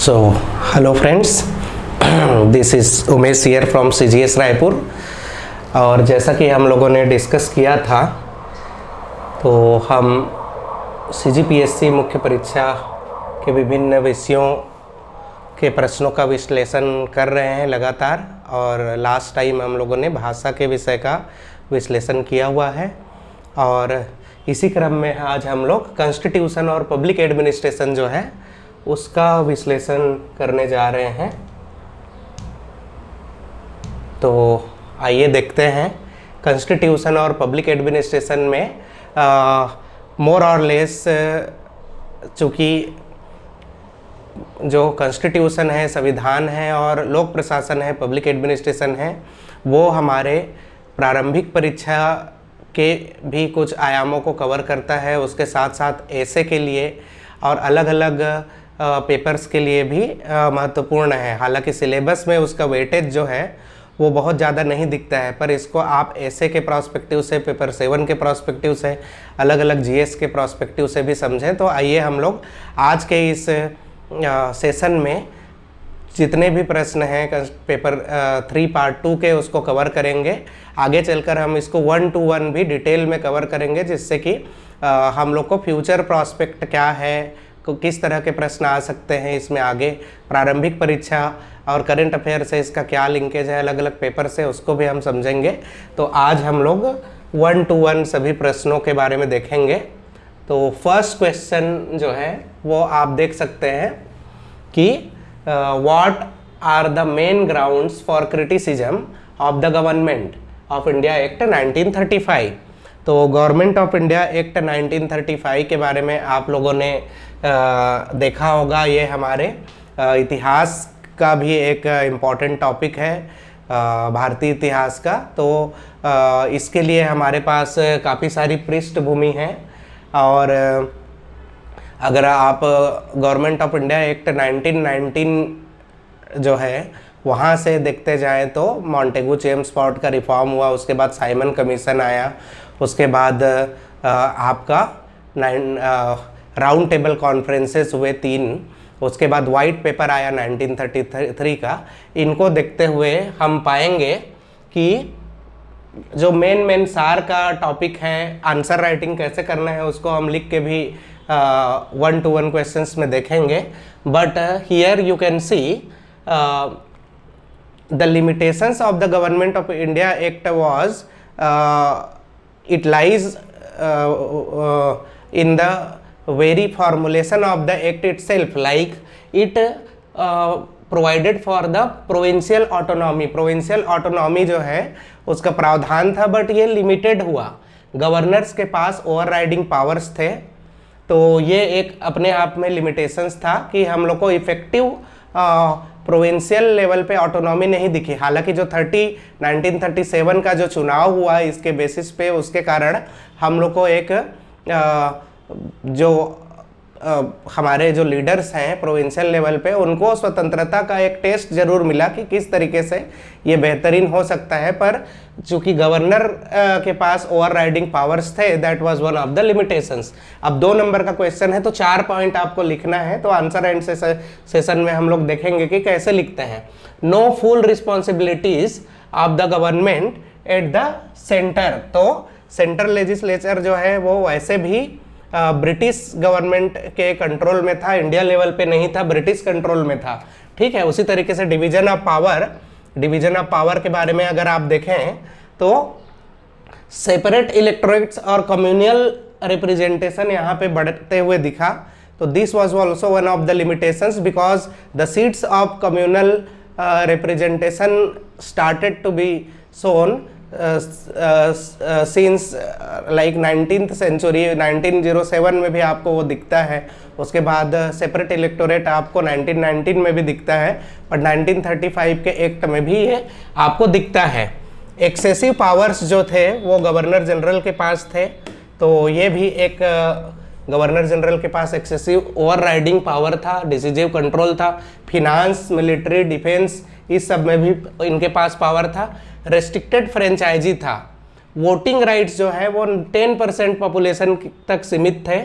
So, hello friends, this is Umesh here from CGS Raipur. और जैसा कि हम लोगों ने डिस्कस किया था, तो हम CGPSC मुख्य परीक्षा के विभिन्न विषयों के प्रश्नों का विश्लेषण कर रहे हैं लगातार। और लास्ट टाइम हम लोगों ने भाषा के विषय का विश्लेषण किया हुआ है, और इसी क्रम में आज हम लोग कॉन्स्टिट्यूशन और पब्लिक एडमिनिस्ट्रेशन जो है उसका विश्लेषण करने जा रहे हैं। तो आइए देखते हैं कॉन्स्टिट्यूशन और पब्लिक एडमिनिस्ट्रेशन में मोर और लेस, चूँकि जो कॉन्स्टिट्यूशन है, संविधान है, और लोक प्रशासन है, पब्लिक एडमिनिस्ट्रेशन है, वो हमारे प्रारंभिक परीक्षा के भी कुछ आयामों को कवर करता है। उसके साथ साथ ऐसे के लिए और अलग अलग पेपर्स के लिए भी महत्वपूर्ण है। हालांकि सिलेबस में उसका वेटेज जो है वो बहुत ज़्यादा नहीं दिखता है, पर इसको आप ऐसे के प्रोस्पेक्टिव से, पेपर 7 के प्रोस्पेक्टिव से, अलग अलग जीएस के प्रोस्पेक्टिव से भी समझें। तो आइए हम लोग आज के इस सेशन में जितने भी प्रश्न हैं पेपर 3 पार्ट 2 के, उसको कवर करेंगे। आगे चलकर हम इसको 1 to 1 भी डिटेल में कवर करेंगे, जिससे कि हम लोग को फ्यूचर प्रॉस्पेक्ट क्या है, किस तरह के प्रश्न आ सकते हैं इसमें आगे, प्रारंभिक परीक्षा और करंट अफेयर से इसका क्या लिंकेज है अलग अलग पेपर से, उसको भी हम समझेंगे। तो आज हम लोग 1 to 1 सभी प्रश्नों के बारे में देखेंगे। तो फर्स्ट क्वेश्चन जो है वो आप देख सकते हैं कि what are the main grounds for criticism of the Government of India Act 1935। तो गवर्नमेंट ऑफ इंडिया एक्ट 1935 के बारे में आप लोगों ने देखा होगा। ये हमारे इतिहास का भी एक इम्पॉर्टेंट टॉपिक है, भारतीय इतिहास का। तो इसके लिए हमारे पास काफ़ी सारी पृष्ठभूमि है। और अगर आप गवर्नमेंट ऑफ इंडिया एक्ट 1919 जो है वहाँ से देखते जाएं तो मॉन्टेगू चेम्सफोर्ड का रिफॉर्म हुआ, उसके बाद साइमन कमीशन आया, उसके बाद आपका राउंड टेबल कॉन्फ्रेंसेस हुए 3, उसके बाद वाइट पेपर आया 1933 का। इनको देखते हुए हम पाएंगे कि जो मेन सार का टॉपिक है, आंसर राइटिंग कैसे करना है, उसको हम लिख के भी 1 to 1 क्वेश्चंस में देखेंगे। But here you can see the limitations of the Government of India act was it lies in the very formulation of the act itself, like it provided for the provincial autonomy। provincial autonomy जो है उसका प्रावधान था, but ये limited हुआ। Governors के पास overriding powers थे, तो ये एक अपने आप में लिमिटेशंस था कि हम लोग को इफेक्टिव प्रोविंशियल लेवल पे ऑटोनॉमी नहीं दिखी। हालांकि जो 1937 का जो चुनाव हुआ इसके बेसिस पे, उसके कारण हम लोग को एक जो हमारे जो लीडर्स हैं प्रोविंशियल लेवल पे, उनको स्वतंत्रता का एक टेस्ट जरूर मिला कि किस तरीके से ये बेहतरीन हो सकता है। पर चूंकि गवर्नर के पास ओवरराइडिंग पावर्स थे, that was one of the limitations. अब 2 नंबर का क्वेश्चन है, तो 4 पॉइंट आपको लिखना है। तो आंसर एंड सेशन में हम लोग देखेंगे कि कैसे लिखते हैं। No full responsibilities of the government at the centre. तो सेंट्रल लेजिस्लेचर जो है वो वैसे भी ब्रिटिश गवर्नमेंट के कंट्रोल में था, इंडिया लेवल पे नहीं था, ब्रिटिश कंट्रोल में था। ठीक है। उसी तरीके से डिवीजन ऑफ पावर के बारे में अगर आप देखें तो सेपरेट इलेक्टोरेट्स और कम्युनल रिप्रेजेंटेशन यहाँ पे बढ़ते हुए दिखा। तो this was also one of the limitations, because the seats of communal representation started to be sown since like 19th century. 1907 में भी आपको वो दिखता है। उसके बाद सेपरेट इलेक्टोरेट आपको 1919 में भी दिखता है, पर 1935 के एक्ट में भी ये आपको दिखता है। एक्सेसिव पावर्स जो थे वो गवर्नर जनरल के पास थे, तो ये भी एक गवर्नर जनरल के पास एक्सेसिव ओवरराइडिंग पावर था, डिसिजिव कंट्रोल था। फिनांस, मिलिट्री, डिफेंस, इस सब में भी इनके पास पावर था। रेस्ट्रिक्टेड फ्रेंचाइजी था। वोटिंग राइट्स जो है वो 10% पॉपुलेशन तक सीमित थे,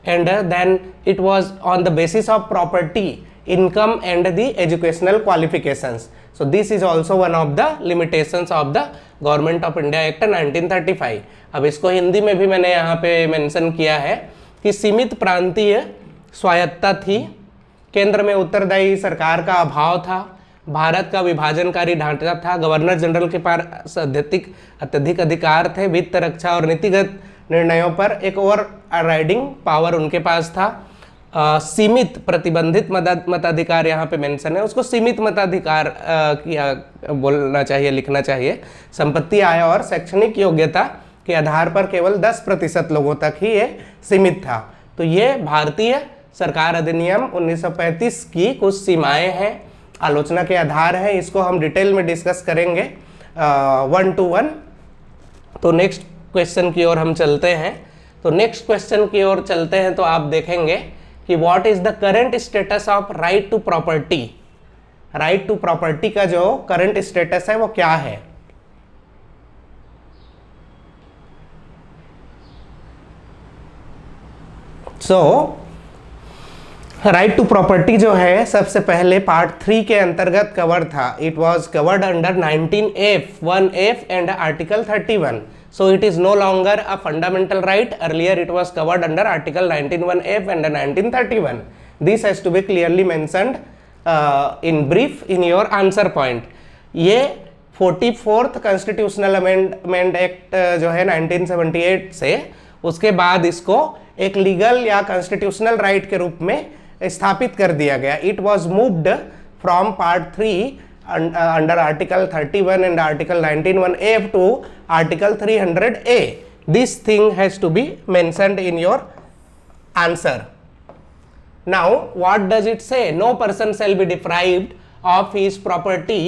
and then it was on the basis of property income and the educational qualifications. So this is also one of the limitations of the government of India Act 1935. अब इसको हिंदी में भी मैंने यहाँ पे मेंशन किया है कि सीमित प्रांतीय स्वायत्तता थी, केंद्र में उत्तरदायी सरकार का अभाव था, भारत का विभाजनकारी ढांचा था, गवर्नर जनरल के पास अत्यधिक अधिकार थे, वित्त, रक्षा और नीतिगत निर्णयों पर एक ओवर राइडिंग पावर उनके पास था, सीमित प्रतिबंधित मताधिकार यहाँ पे मेंशन है, उसको सीमित मताधिकार बोलना चाहिए, लिखना चाहिए, संपत्ति, आय और शैक्षणिक योग्यता के आधार पर केवल 10% लोगों तक ही ये सीमित था। तो ये भारतीय सरकार अधिनियम 1935 की कुछ सीमाएं हैं, आलोचना के आधार हैं, इसको हम डिटेल में डिस्कस करेंगे 1 to 1। तो नेक्स्ट क्वेश्चन की ओर हम चलते हैं। तो नेक्स्ट क्वेश्चन की ओर चलते हैं तो आप देखेंगे कि what is the current status of right to property. Right to property का जो करंट स्टेटस है वो क्या है। राइट टू प्रॉपर्टी जो है सबसे पहले पार्ट 3 के अंतर्गत कवर था। It was covered under 19F 1F and article 31. So it is no longer a fundamental right. Earlier it was covered under article 19(1)(f) and 1931. This has to be clearly mentioned in brief in your answer point. ये 44th Constitutional Amendment Act जो है 1978 से, उसके बाद इसको एक legal या constitutional right के रूप में स्थापित कर दिया गया। It was moved from part 3 under article 31 and article 19(1)(f) to article 300A. This thing has to be mentioned in your answer. Now what does it say? No person shall be deprived of his property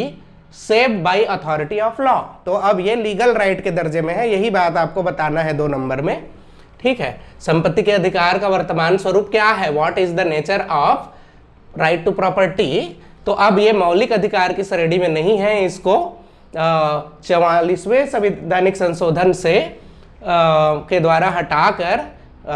save by authority of law. तो अब ये legal right के दर्जे में है, यही बात आपको बताना है 2 नंबर में, ठीक है। संपत्ति के अधिकार का वर्तमान स्वरूप क्या है, what is the nature of right to property. तो अब ये मौलिक अधिकार की श्रेणी में नहीं है, इसको 44वें संवैधानिक संशोधन से के द्वारा हटाकर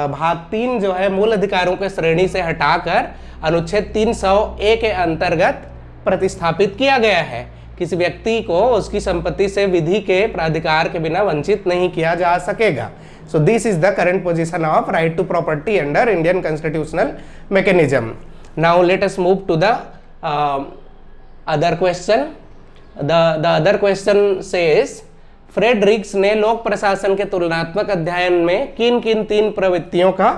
भाग 3 जो है मूल अधिकारों के श्रेणी से हटाकर अनुच्छेद 300A के अंतर्गत प्रतिस्थापित किया गया है। किसी व्यक्ति को उसकी संपत्ति से विधि के प्राधिकार के बिना वंचित नहीं किया जा सकेगा। So this is the current position of right to property under Indian constitutional mechanism. Now let us move to the other question. The other question says Fred Riggs ने लोक प्रशासन के तुलनात्मक अध्ययन में किन किन 3 प्रवृत्तियों का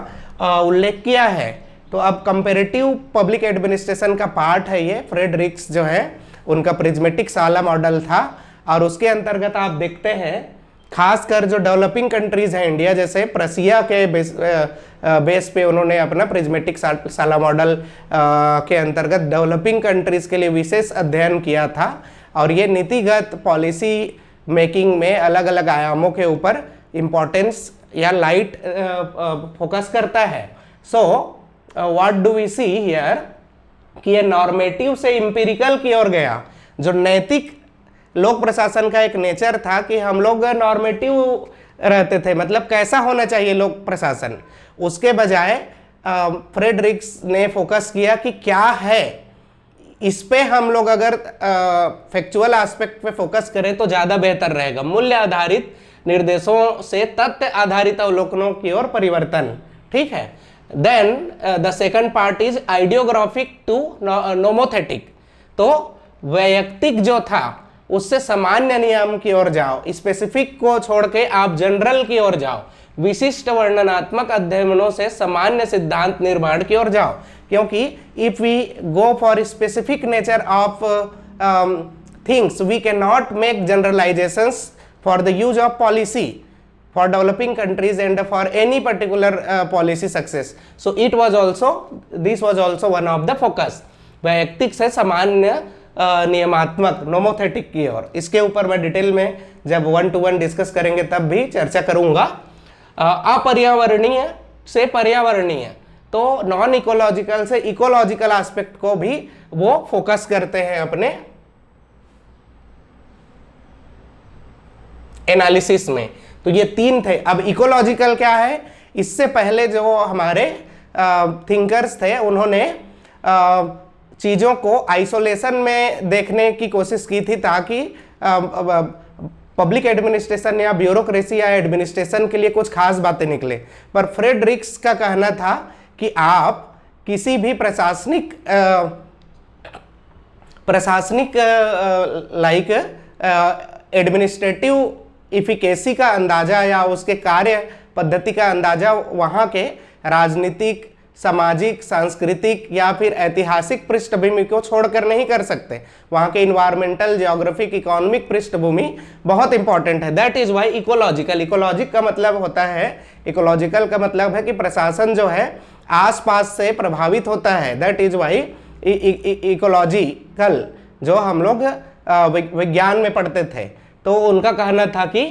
उल्लेख किया है। तो अब कंपैरेटिव पब्लिक एडमिनिस्ट्रेशन का पार्ट है ये। फ्रेडरिक्स जो है उनका प्रिज्मेटिक साला मॉडल था और उसके अंतर्गत आप देखते हैं खासकर जो डेवलपिंग कंट्रीज हैं इंडिया जैसे प्रसिया के बेस पे उन्होंने अपना प्रिज्मेटिक साला मॉडल के अंतर्गत डेवलपिंग कंट्रीज के लिए विशेष अध्ययन किया था और ये नीतिगत पॉलिसी मेकिंग में अलग अलग आयामों के ऊपर इम्पोर्टेंस या लाइट फोकस करता है। So what do we see here कि ये नॉर्मेटिव से इंपेरिकल की ओर गया। जो नैतिक लोक प्रशासन का एक नेचर था कि हम लोग नॉर्मेटिव रहते थे, मतलब कैसा होना चाहिए लोक प्रशासन, उसके बजाय फ्रेडरिक्स ने फोकस किया कि क्या है, इस पे हम लोग अगर फैक्चुअल एस्पेक्ट पे फोकस करें तो ज़्यादा बेहतर रहेगा। मूल्य आधारित निर्देशों से तथ्य आधारित अवलोकनों की ओर परिवर्तन, ठीक है। Then the second part is idiographic to nomothetic. तो वैयक्तिक जो था उससे सामान्य नियम की ओर जाओ, स्पेसिफिक को छोड़ के आप जनरल की ओर जाओ, विशिष्ट वर्णनात्मक अध्ययनों से सामान्य सिद्धांत निर्माण की ओर जाओ। क्योंकि if we go for specific nature of things we can not make generalisations for the use of policy for developing countries and for any particular policy success. So it was also, this was also one of the focus, वैयक्तिक से सामान्य नियमात्मक nomothetic की ओर। इसके ऊपर मैं detail में जब 1 to 1 discuss करेंगे तब भी चर्चा करूंगा। अपर्यावरणीय से पर्यावरणीय, तो नॉन इकोलॉजिकल से इकोलॉजिकल एस्पेक्ट को भी वो फोकस करते हैं अपने एनालिसिस में। तो ये 3 थे। अब इकोलॉजिकल क्या है, इससे पहले जो हमारे थिंकर्स थे उन्होंने चीज़ों को आइसोलेशन में देखने की कोशिश की थी ताकि पब्लिक एडमिनिस्ट्रेशन या ब्यूरोक्रेसी या एडमिनिस्ट्रेशन के लिए कुछ खास बातें निकले। पर फ्रेडरिक्स का कहना था कि आप किसी भी प्रशासनिक लाइक एडमिनिस्ट्रेटिव इफिकेसी का अंदाजा या उसके कार्य पद्धति का अंदाजा वहाँ के राजनीतिक, सामाजिक, सांस्कृतिक या फिर ऐतिहासिक पृष्ठभूमि को छोड़कर नहीं कर सकते। वहाँ के इन्वायरमेंटल, जियोग्राफिक, इकोनॉमिक पृष्ठभूमि बहुत इंपॉर्टेंट है। That is why ecological, ecologic का मतलब होता है, इकोलॉजिकल का मतलब है कि प्रशासन जो है आसपास से प्रभावित होता है। दैट इज वाई इकोलॉजिकल, जो हम लोग विज्ञान में पढ़ते थे। तो उनका कहना था कि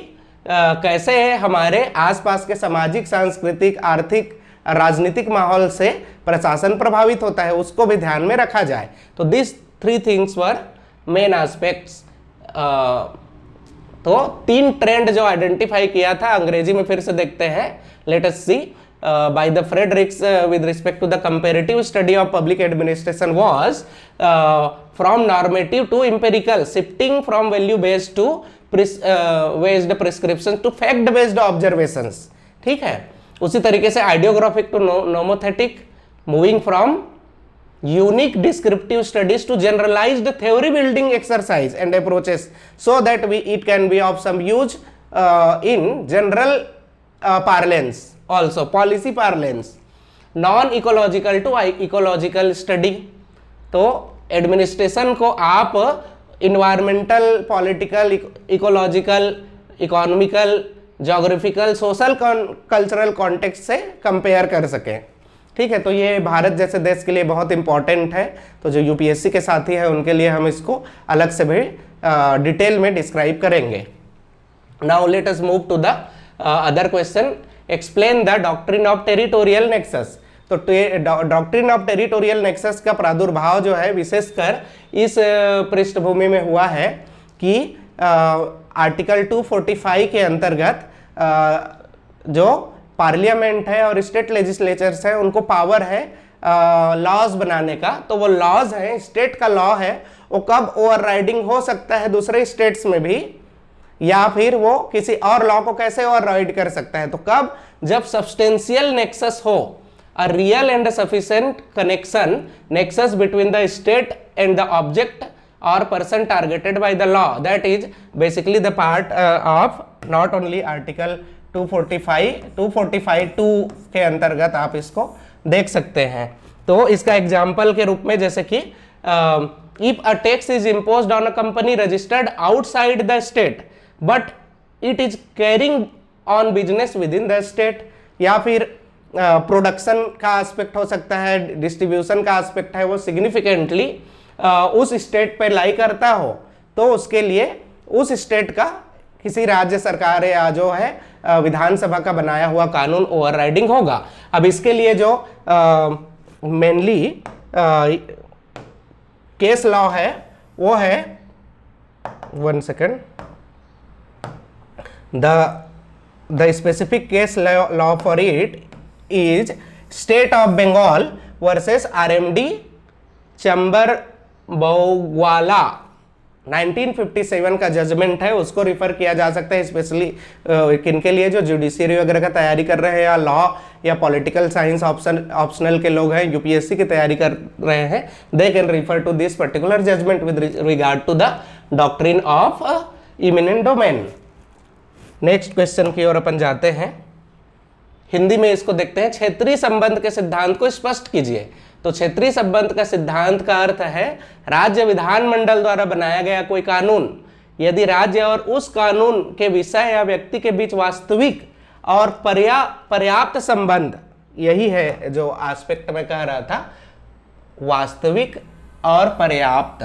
कैसे हमारे आसपास के सामाजिक, सांस्कृतिक, आर्थिक, राजनीतिक माहौल से प्रशासन प्रभावित होता है, उसको भी ध्यान में रखा जाए। तो this 3 things were main aspects. तो 3 ट्रेंड जो आइडेंटिफाई किया था, अंग्रेजी में फिर से देखते हैं। Let us see by the Fred Riggs with respect to the comparative study of public administration was from normative to empirical, shifting from value based to based prescription to fact based observations. ठीक है, उसी तरीके से idiographic to nomothetic, moving from unique descriptive studies to generalised theory building exercise and approaches so that it can be of some use in general parlance, also policy parlance. Non ecological to ecological study, तो administration को आप environmental, political, ecological, economical, geographical, social, cultural context से compare कर सकें। ठीक है, तो ये भारत जैसे देश के लिए बहुत इंपॉर्टेंट है। तो जो यूपीएससी के साथी हैं उनके लिए हम इसको अलग से भी डिटेल में डिस्क्राइब करेंगे। Now let us move to the other question. Explain the doctrine of territorial nexus. तो डॉक्ट्रिन ऑफ टेरिटोरियल नेक्सस का प्रादुर्भाव जो है विशेषकर इस पृष्ठभूमि में हुआ है कि आर्टिकल 245 के अंतर्गत जो पार्लियामेंट है और स्टेट लेजिस्लेचर्स है उनको पावर है लॉज बनाने का। तो वो लॉज है, स्टेट का लॉ है, वो कब ओवरराइडिंग हो सकता है दूसरे स्टेट्स में भी, या फिर वो किसी और लॉ को कैसे ओवरराइड कर सकता है। तो कब, जब सब्सटेंशियल नेक्सस हो, a real and sufficient connection nexus between the state and the object or person targeted by the law. That is basically the part of not only article 245 के अंतर्गत आप इसको देख सकते हैं। तो इसका एग्जाम्पल के रूप में जैसे कि if a tax is imposed on a company registered outside the state but it is carrying on business within the state, या फिर प्रोडक्शन का एस्पेक्ट हो सकता है, डिस्ट्रीब्यूशन का एस्पेक्ट है, वो सिग्निफिकेंटली उस स्टेट पे लाई करता हो, तो उसके लिए उस स्टेट का किसी राज्य सरकार या जो है विधानसभा का बनाया हुआ कानून ओवरराइडिंग होगा। अब इसके लिए जो मेनली केस लॉ है वो है, 1 second, the specific case law for it is State of Bengal versus RMD Chamarbaugwala 1957 का जजमेंट है, उसको रिफर किया जा सकता है। स्पेशली किनके लिए, जो जुडिशियरी वगैरह का तैयारी कर रहे हैं या लॉ या पॉलिटिकल साइंस ऑप्शनल के लोग हैं, यूपीएससी की तैयारी कर रहे हैं, they can refer to this particular judgment with regard to the doctrine of eminent domain. Next question की ओर अपन जाते हैं। हिंदी में इसको देखते हैं। क्षेत्रीय संबंध के सिद्धांत को स्पष्ट कीजिए। तो क्षेत्रीय संबंध का सिद्धांत का अर्थ है राज्य विधानमंडल द्वारा बनाया गया कोई कानून, यदि राज्य और उस कानून के विषय या व्यक्ति के बीच वास्तविक और पर्याप्त संबंध, यही है जो एस्पेक्ट में कह रहा था, वास्तविक और पर्याप्त,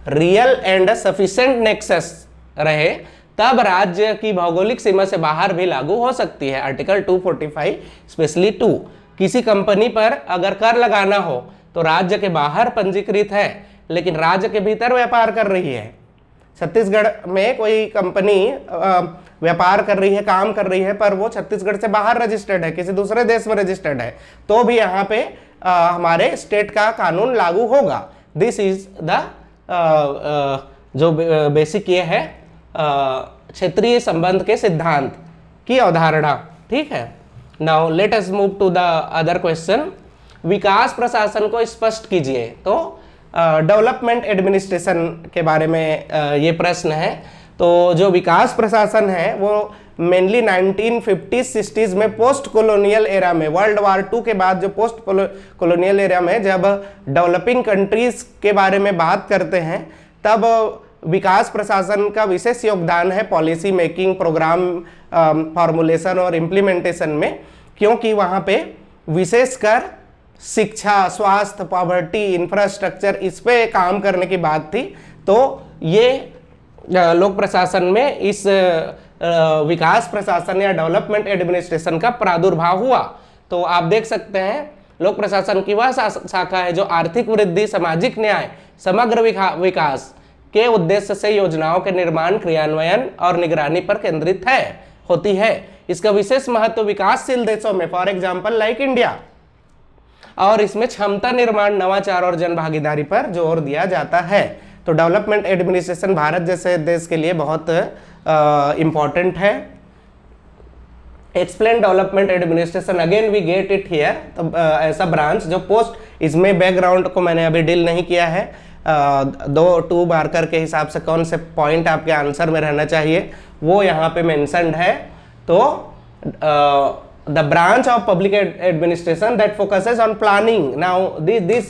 रियल एंड सफिशिएंट नेक्सस रहे, तब राज्य की भौगोलिक सीमा से बाहर भी लागू हो सकती है। आर्टिकल 245 स्पेशली 2, किसी कंपनी पर अगर कर लगाना हो तो राज्य के बाहर पंजीकृत है लेकिन राज्य के भीतर व्यापार कर रही है। छत्तीसगढ़ में कोई कंपनी व्यापार कर रही है, काम कर रही है, पर वो छत्तीसगढ़ से बाहर रजिस्टर्ड है, किसी दूसरे देश में रजिस्टर्ड है, तो भी यहाँ पे हमारे स्टेट का कानून लागू होगा। दिस इज द जो बेसिक ये है क्षेत्रीय संबंध के सिद्धांत की अवधारणा। ठीक है, now let us move to the other question. विकास प्रशासन को स्पष्ट कीजिए। तो डेवलपमेंट एडमिनिस्ट्रेशन के बारे में ये प्रश्न है। तो जो विकास प्रशासन है वो मेनली 1950s-60s में पोस्ट कॉलोनियल एरा में, वर्ल्ड वार 2 के बाद जो पोस्ट कॉलोनियल एरा में जब डेवलपिंग कंट्रीज के बारे में बात करते हैं तब विकास प्रशासन का विशेष योगदान है पॉलिसी मेकिंग, प्रोग्राम फॉर्मुलेशन और इम्प्लीमेंटेशन में, क्योंकि वहाँ पे विशेषकर शिक्षा, स्वास्थ्य, पॉवर्टी, इंफ्रास्ट्रक्चर इस पे काम करने की बात थी। तो ये लोक प्रशासन में इस विकास प्रशासन या डेवलपमेंट एडमिनिस्ट्रेशन का प्रादुर्भाव हुआ। तो आप देख सकते हैं लोक प्रशासन की वह शाखा है जो आर्थिक वृद्धि, सामाजिक न्याय, समग्र विकास के उद्देश्य से योजनाओं के निर्माण, क्रियान्वयन और निगरानी पर केंद्रित होती है। इसका विशेष महत्व विकासशील देशों में, फॉर एग्जाम्पल लाइक इंडिया, और इसमें क्षमता निर्माण, नवाचार और जन भागीदारी पर जोर दिया जाता है। तो डेवलपमेंट एडमिनिस्ट्रेशन भारत जैसे देश के लिए बहुत इंपॉर्टेंट है। Explain development administration, again we get it here. तो ऐसा ब्रांच जो पोस्ट, इसमें बैकग्राउंड को मैंने अभी डील नहीं किया है। 2 मार्कर के हिसाब से कौन से पॉइंट आपके आंसर में रहना चाहिए वो यहाँ पे मेंशन्ड है। तो the branch of public administration that focuses on planning. Now these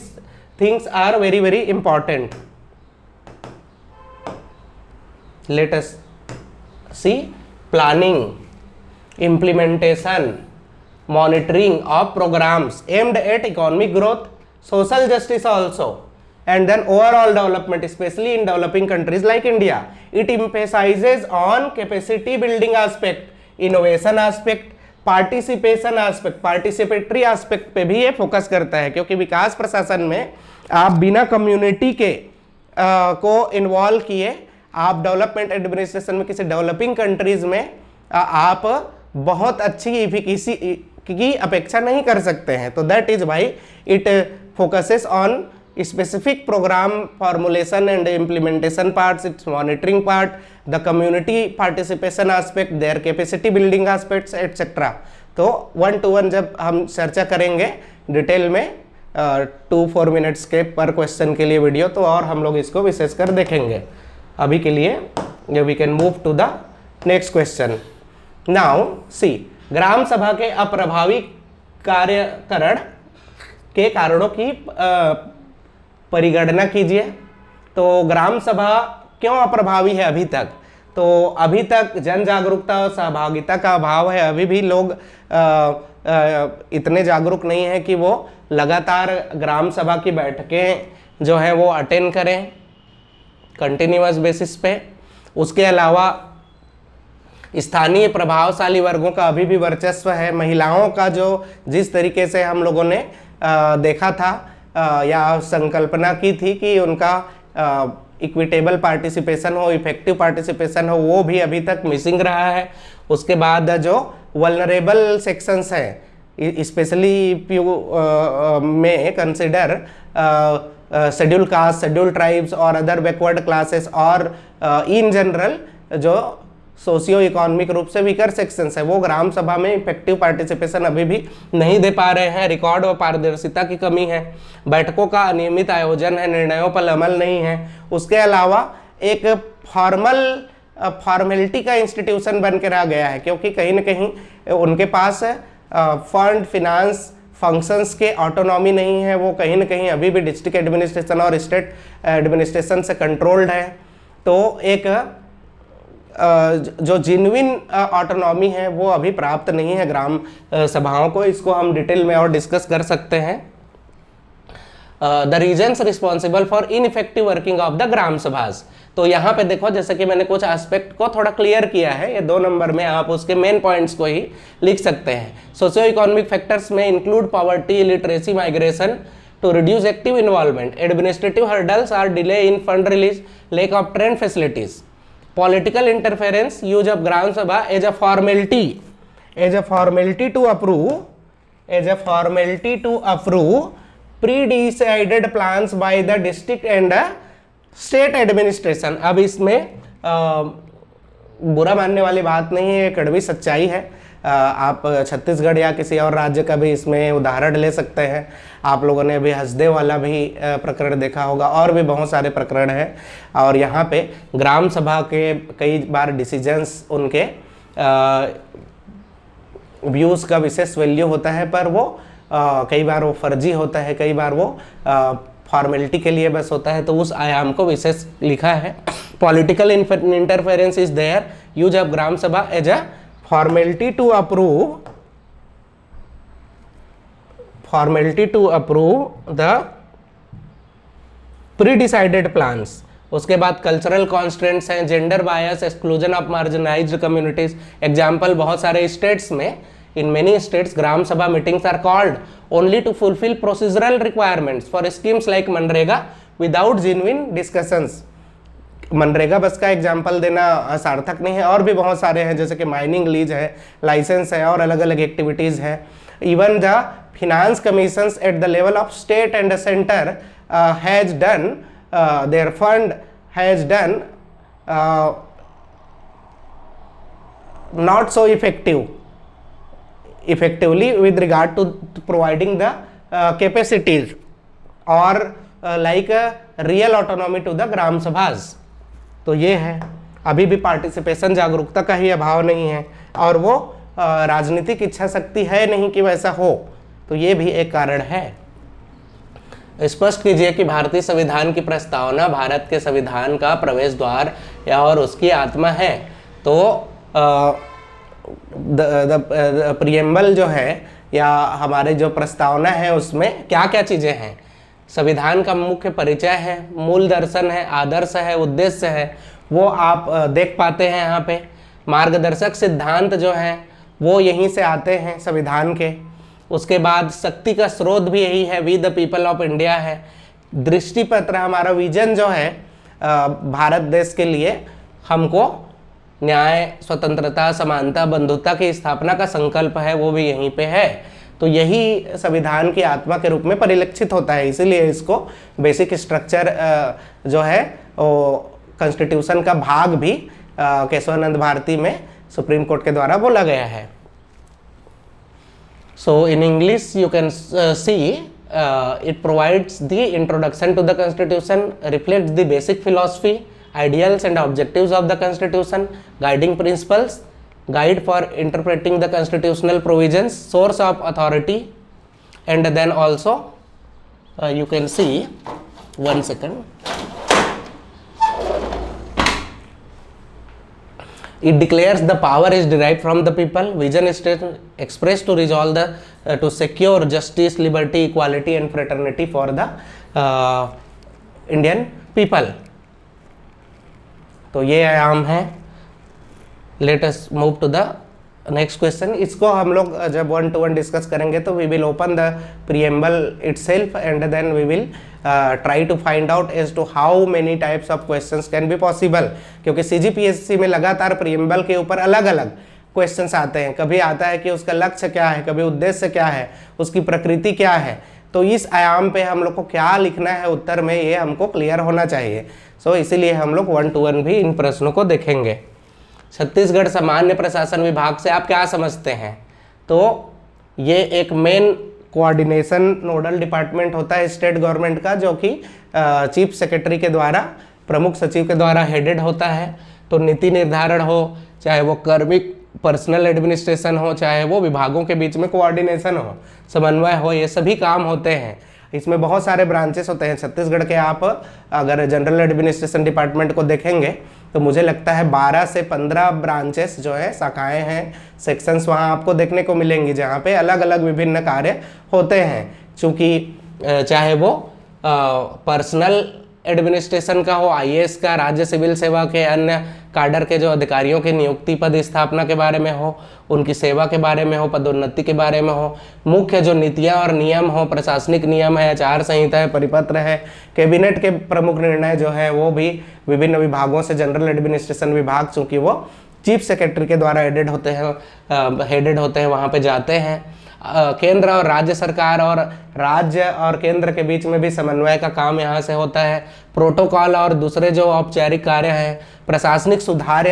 things are very important. Let us see planning, implementation, monitoring of programs aimed at economic growth, social justice also, and then overall development, especially in developing countries like India. It emphasizes on capacity building aspect, innovation aspect, participation aspect, participatory aspect पे भी ये focus करता है, क्योंकि विकास प्रशासन में आप बिना कम्युनिटी के को इन्वॉल्व किए आप डेवलपमेंट एडमिनिस्ट्रेशन में किसी डेवलपिंग कंट्रीज में आप बहुत अच्छी एफिकेसी की अपेक्षा नहीं कर सकते हैं। तो that is why it focuses on specific program formulation and implementation parts, its monitoring part, the community participation aspect, their capacity building aspects, etc. तो 1 to 1 जब हम चर्चा करेंगे डिटेल में 2-4 मिनट्स के पर क्वेश्चन के लिए वीडियो, तो और हम लोग इसको विशेषकर देखेंगे। अभी के लिए we can move to the next question. Now C, gram sabha के अप्रभावी कार्यकरण के कारणों की परिगणना कीजिए। तो ग्राम सभा क्यों अप्रभावी है अभी तक? तो अभी तक जन जागरूकता और सहभागिता का अभाव है। अभी भी लोग इतने जागरूक नहीं है कि वो लगातार ग्राम सभा की बैठकें जो है वो अटेंड करें कंटिन्यूअस बेसिस पे। उसके अलावा स्थानीय प्रभावशाली वर्गों का अभी भी वर्चस्व है। महिलाओं का जो जिस तरीके से हम लोगों ने देखा था या संकल्पना की थी कि उनका इक्विटेबल पार्टिसिपेशन हो, इफेक्टिव पार्टिसिपेशन हो, वो भी अभी तक मिसिंग रहा है। उसके बाद जो वल्नरेबल सेक्शंस हैं, स्पेशली में consider schedule caste, schedule tribes और अदर बैकवर्ड क्लासेस और इन जनरल जो सोशियो इकोनॉमिक रूप से वीकर सेक्शंस है, वो ग्राम सभा में इफेक्टिव पार्टिसिपेशन अभी भी नहीं दे पा रहे हैं। रिकॉर्ड और पारदर्शिता की कमी है, बैठकों का अनियमित आयोजन है, निर्णयों पर अमल नहीं है। उसके अलावा एक फॉर्मेलिटी का इंस्टीट्यूशन बन के रह गया है, क्योंकि कहीं ना कहीं उनके पास फंड, फिनांस, फंक्शंस के ऑटोनॉमी नहीं है। वो कहीं ना कहीं अभी भी डिस्ट्रिक्ट एडमिनिस्ट्रेशन और स्टेट एडमिनिस्ट्रेशन से कंट्रोल्ड है। तो एक जो जेन्युइन ऑटोनॉमी है वो अभी प्राप्त नहीं है ग्राम सभाओं को। इसको हम डिटेल में और डिस्कस कर सकते हैं। The reasons responsible for ineffective working of the gram sabhas. तो यहाँ पे देखो, जैसे कि मैंने कुछ एस्पेक्ट को थोड़ा क्लियर किया है, ये 2 नंबर में आप उसके मेन पॉइंट्स को ही लिख सकते हैं। सोशियो इकोनॉमिक फैक्टर्स में include poverty, illiteracy, migration to reduce active involvement, administrative hurdles are delay in fund release, lack of trained facilities, political interference, use of gram sabha as a formality to approve pre decided plans by the district and state administration. अब इसमें बुरा मानने वाली बात नहीं है, कड़वी सच्चाई है। आप छत्तीसगढ़ या किसी और राज्य का भी इसमें उदाहरण ले सकते हैं। आप लोगों ने अभी हसदेव वाला भी प्रकरण देखा होगा, और भी बहुत सारे प्रकरण हैं। और यहाँ पे ग्राम सभा के कई बार डिसीजंस उनके व्यूज़ का विशेष वैल्यू होता है, पर वो कई बार वो फर्जी होता है, कई बार वो फॉर्मेलिटी के लिए बस होता है। तो उस आयाम को विशेष लिखा है। Political interference is there, use of gram sabha as a formality to approve the pre-decided plans। उसके बाद कल्चरल कॉन्स्टेंट्स हैं, gender bias, exclusion of marginalised communities. Example बहुत सारे स्टेट्स में, in many states gram sabha meetings are called only to fulfil procedural requirements for schemes like MNREGA without genuine discussions. MNREGA बस का example देना सार्थक नहीं है, और भी बहुत सारे हैं, जैसे कि माइनिंग लीज है, लाइसेंस है, और अलग अलग एक्टिविटीज़ हैं। Even the finance commissions at the level of state and centre has done their fund has done not so effectively with regard to providing the capacities और like real autonomy to the gram sabhas. तो ये है, अभी भी participation जागरूकता का ही अभाव नहीं है, और वो राजनीतिक इच्छा शक्ति है नहीं कि वैसा हो। तो ये भी एक कारण है। स्पष्ट कीजिए कि भारतीय संविधान की प्रस्तावना भारत के संविधान का प्रवेश द्वार या और उसकी आत्मा है। तो प्रियम्बल जो है या हमारे जो प्रस्तावना है उसमें क्या क्या चीज़ें हैं। संविधान का मुख्य परिचय है, मूल दर्शन है, आदर्श है, उद्देश्य है, वो आप देख पाते हैं यहाँ पे। मार्गदर्शक सिद्धांत जो हैं वो यहीं से आते हैं संविधान के। उसके बाद शक्ति का स्रोत भी यही है, we the people of India है। दृष्टिपत्र, हमारा विजन जो है भारत देश के लिए, हमको न्याय, स्वतंत्रता, समानता, बंधुता की स्थापना का संकल्प है, वो भी यहीं पे है। तो यही संविधान की आत्मा के रूप में परिलक्षित होता है। इसीलिए इसको बेसिक स्ट्रक्चर जो है वो कॉन्स्टिट्यूशन का भाग भी केशवानंद भारती में सुप्रीम कोर्ट के द्वारा बोला गया है। So in English you can see it provides the introduction to the constitution, reflects the basic philosophy, ideals and objectives of the constitution, guiding principles, guide for interpreting the constitutional provisions, source of authority, and then also you can see, one second, it declares the power is derived from the people, vision is expressed to resolve the to secure justice, liberty, equality and fraternity for the Indian people। तो ये आयाम है। Let us move to the next question. इसको हम लोग जब 1 to 1 discuss करेंगे तो we will open the preamble itself and then we will try to find out as to how many types of questions can be possible. क्योंकि CGPSC में लगातार preamble के ऊपर अलग अलग क्वेश्चंस आते हैं। कभी आता है कि उसका लक्ष्य क्या है, कभी उद्देश्य क्या है, उसकी प्रकृति क्या है। तो इस आयाम पे हम लोग को क्या लिखना है उत्तर में, ये हमको क्लियर होना चाहिए। सो इसीलिए हम लोग 1 to 1 भी इन प्रश्नों को देखेंगे। छत्तीसगढ़ सामान्य प्रशासन विभाग से आप क्या समझते हैं? तो ये एक मेन कोऑर्डिनेशन नोडल डिपार्टमेंट होता है स्टेट गवर्नमेंट का, जो कि चीफ सेक्रेटरी के द्वारा, प्रमुख सचिव के द्वारा हेडेड होता है। तो नीति निर्धारण हो, चाहे वो कार्मिक पर्सनल एडमिनिस्ट्रेशन हो, चाहे वो विभागों के बीच में कोऑर्डिनेशन हो, समन्वय हो, ये सभी काम होते हैं। इसमें बहुत सारे ब्रांचेस होते हैं छत्तीसगढ़ के। आप अगर जनरल एडमिनिस्ट्रेशन डिपार्टमेंट को देखेंगे तो मुझे लगता है 12 से 15 ब्रांचेस जो है, शाखाएं हैं, सेक्शंस वहाँ आपको देखने को मिलेंगी, जहाँ पे अलग अलग विभिन्न कार्य होते हैं। चूँकि चाहे वो पर्सनल एडमिनिस्ट्रेशन का हो, आईएएस का, राज्य सिविल सेवा के अन्य काडर के जो अधिकारियों की नियुक्ति, पद स्थापना के बारे में हो, उनकी सेवा के बारे में हो, पदोन्नति के बारे में हो, मुख्य जो नीतियां और नियम हो, प्रशासनिक नियम है, आचार संहिता है, परिपत्र है, कैबिनेट के प्रमुख निर्णय जो है वो भी विभिन्न विभागों से, जनरल एडमिनिस्ट्रेशन विभाग चूँकि वो चीफ सेक्रेटरी के द्वारा हेडेड होते हैं, वहाँ पे जाते हैं। केंद्र और राज्य सरकार और राज्य और केंद्र के बीच में भी समन्वय का काम यहाँ से होता है। प्रोटोकॉल और दूसरे जो औपचारिक कार्य हैं, प्रशासनिक सुधार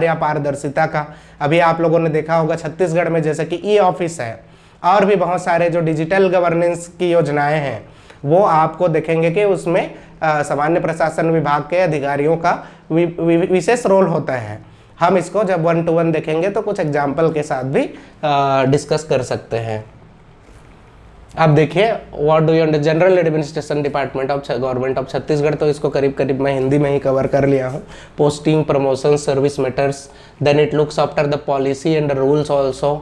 या पारदर्शिता का, अभी आप लोगों ने देखा होगा छत्तीसगढ़ में जैसे कि ई ऑफिस है और भी बहुत सारे जो डिजिटल गवर्नेंस की योजनाएं हैं वो आपको देखेंगे कि उसमें सामान्य प्रशासन विभाग के अधिकारियों का विशेष रोल होता है। हम इसको जब 1 to 1 देखेंगे तो कुछ एग्जाम्पल के साथ भी डिस्कस कर सकते हैं। अब देखिए what do you under general administration department of government of Chhattisgarh, तो इसको करीब करीब मैं हिंदी में ही कवर कर लिया हूँ। Posting, promotion, service matters, then it looks after the policy and rules also,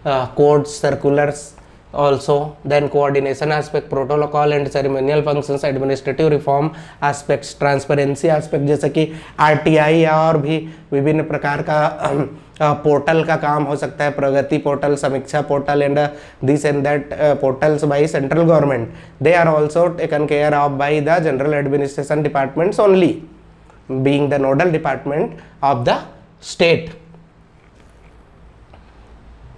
codes, circulars also, then coordination aspect, protocol and ceremonial functions, administrative reform aspects, transparency aspect जैसे कि RTI या और भी विभिन्न प्रकार का पोर्टल का काम हो सकता है, Pragati portal, Samiksha portal and this and that portals by central government, they are also taken care of by the general administration departments only, being the nodal department of the state.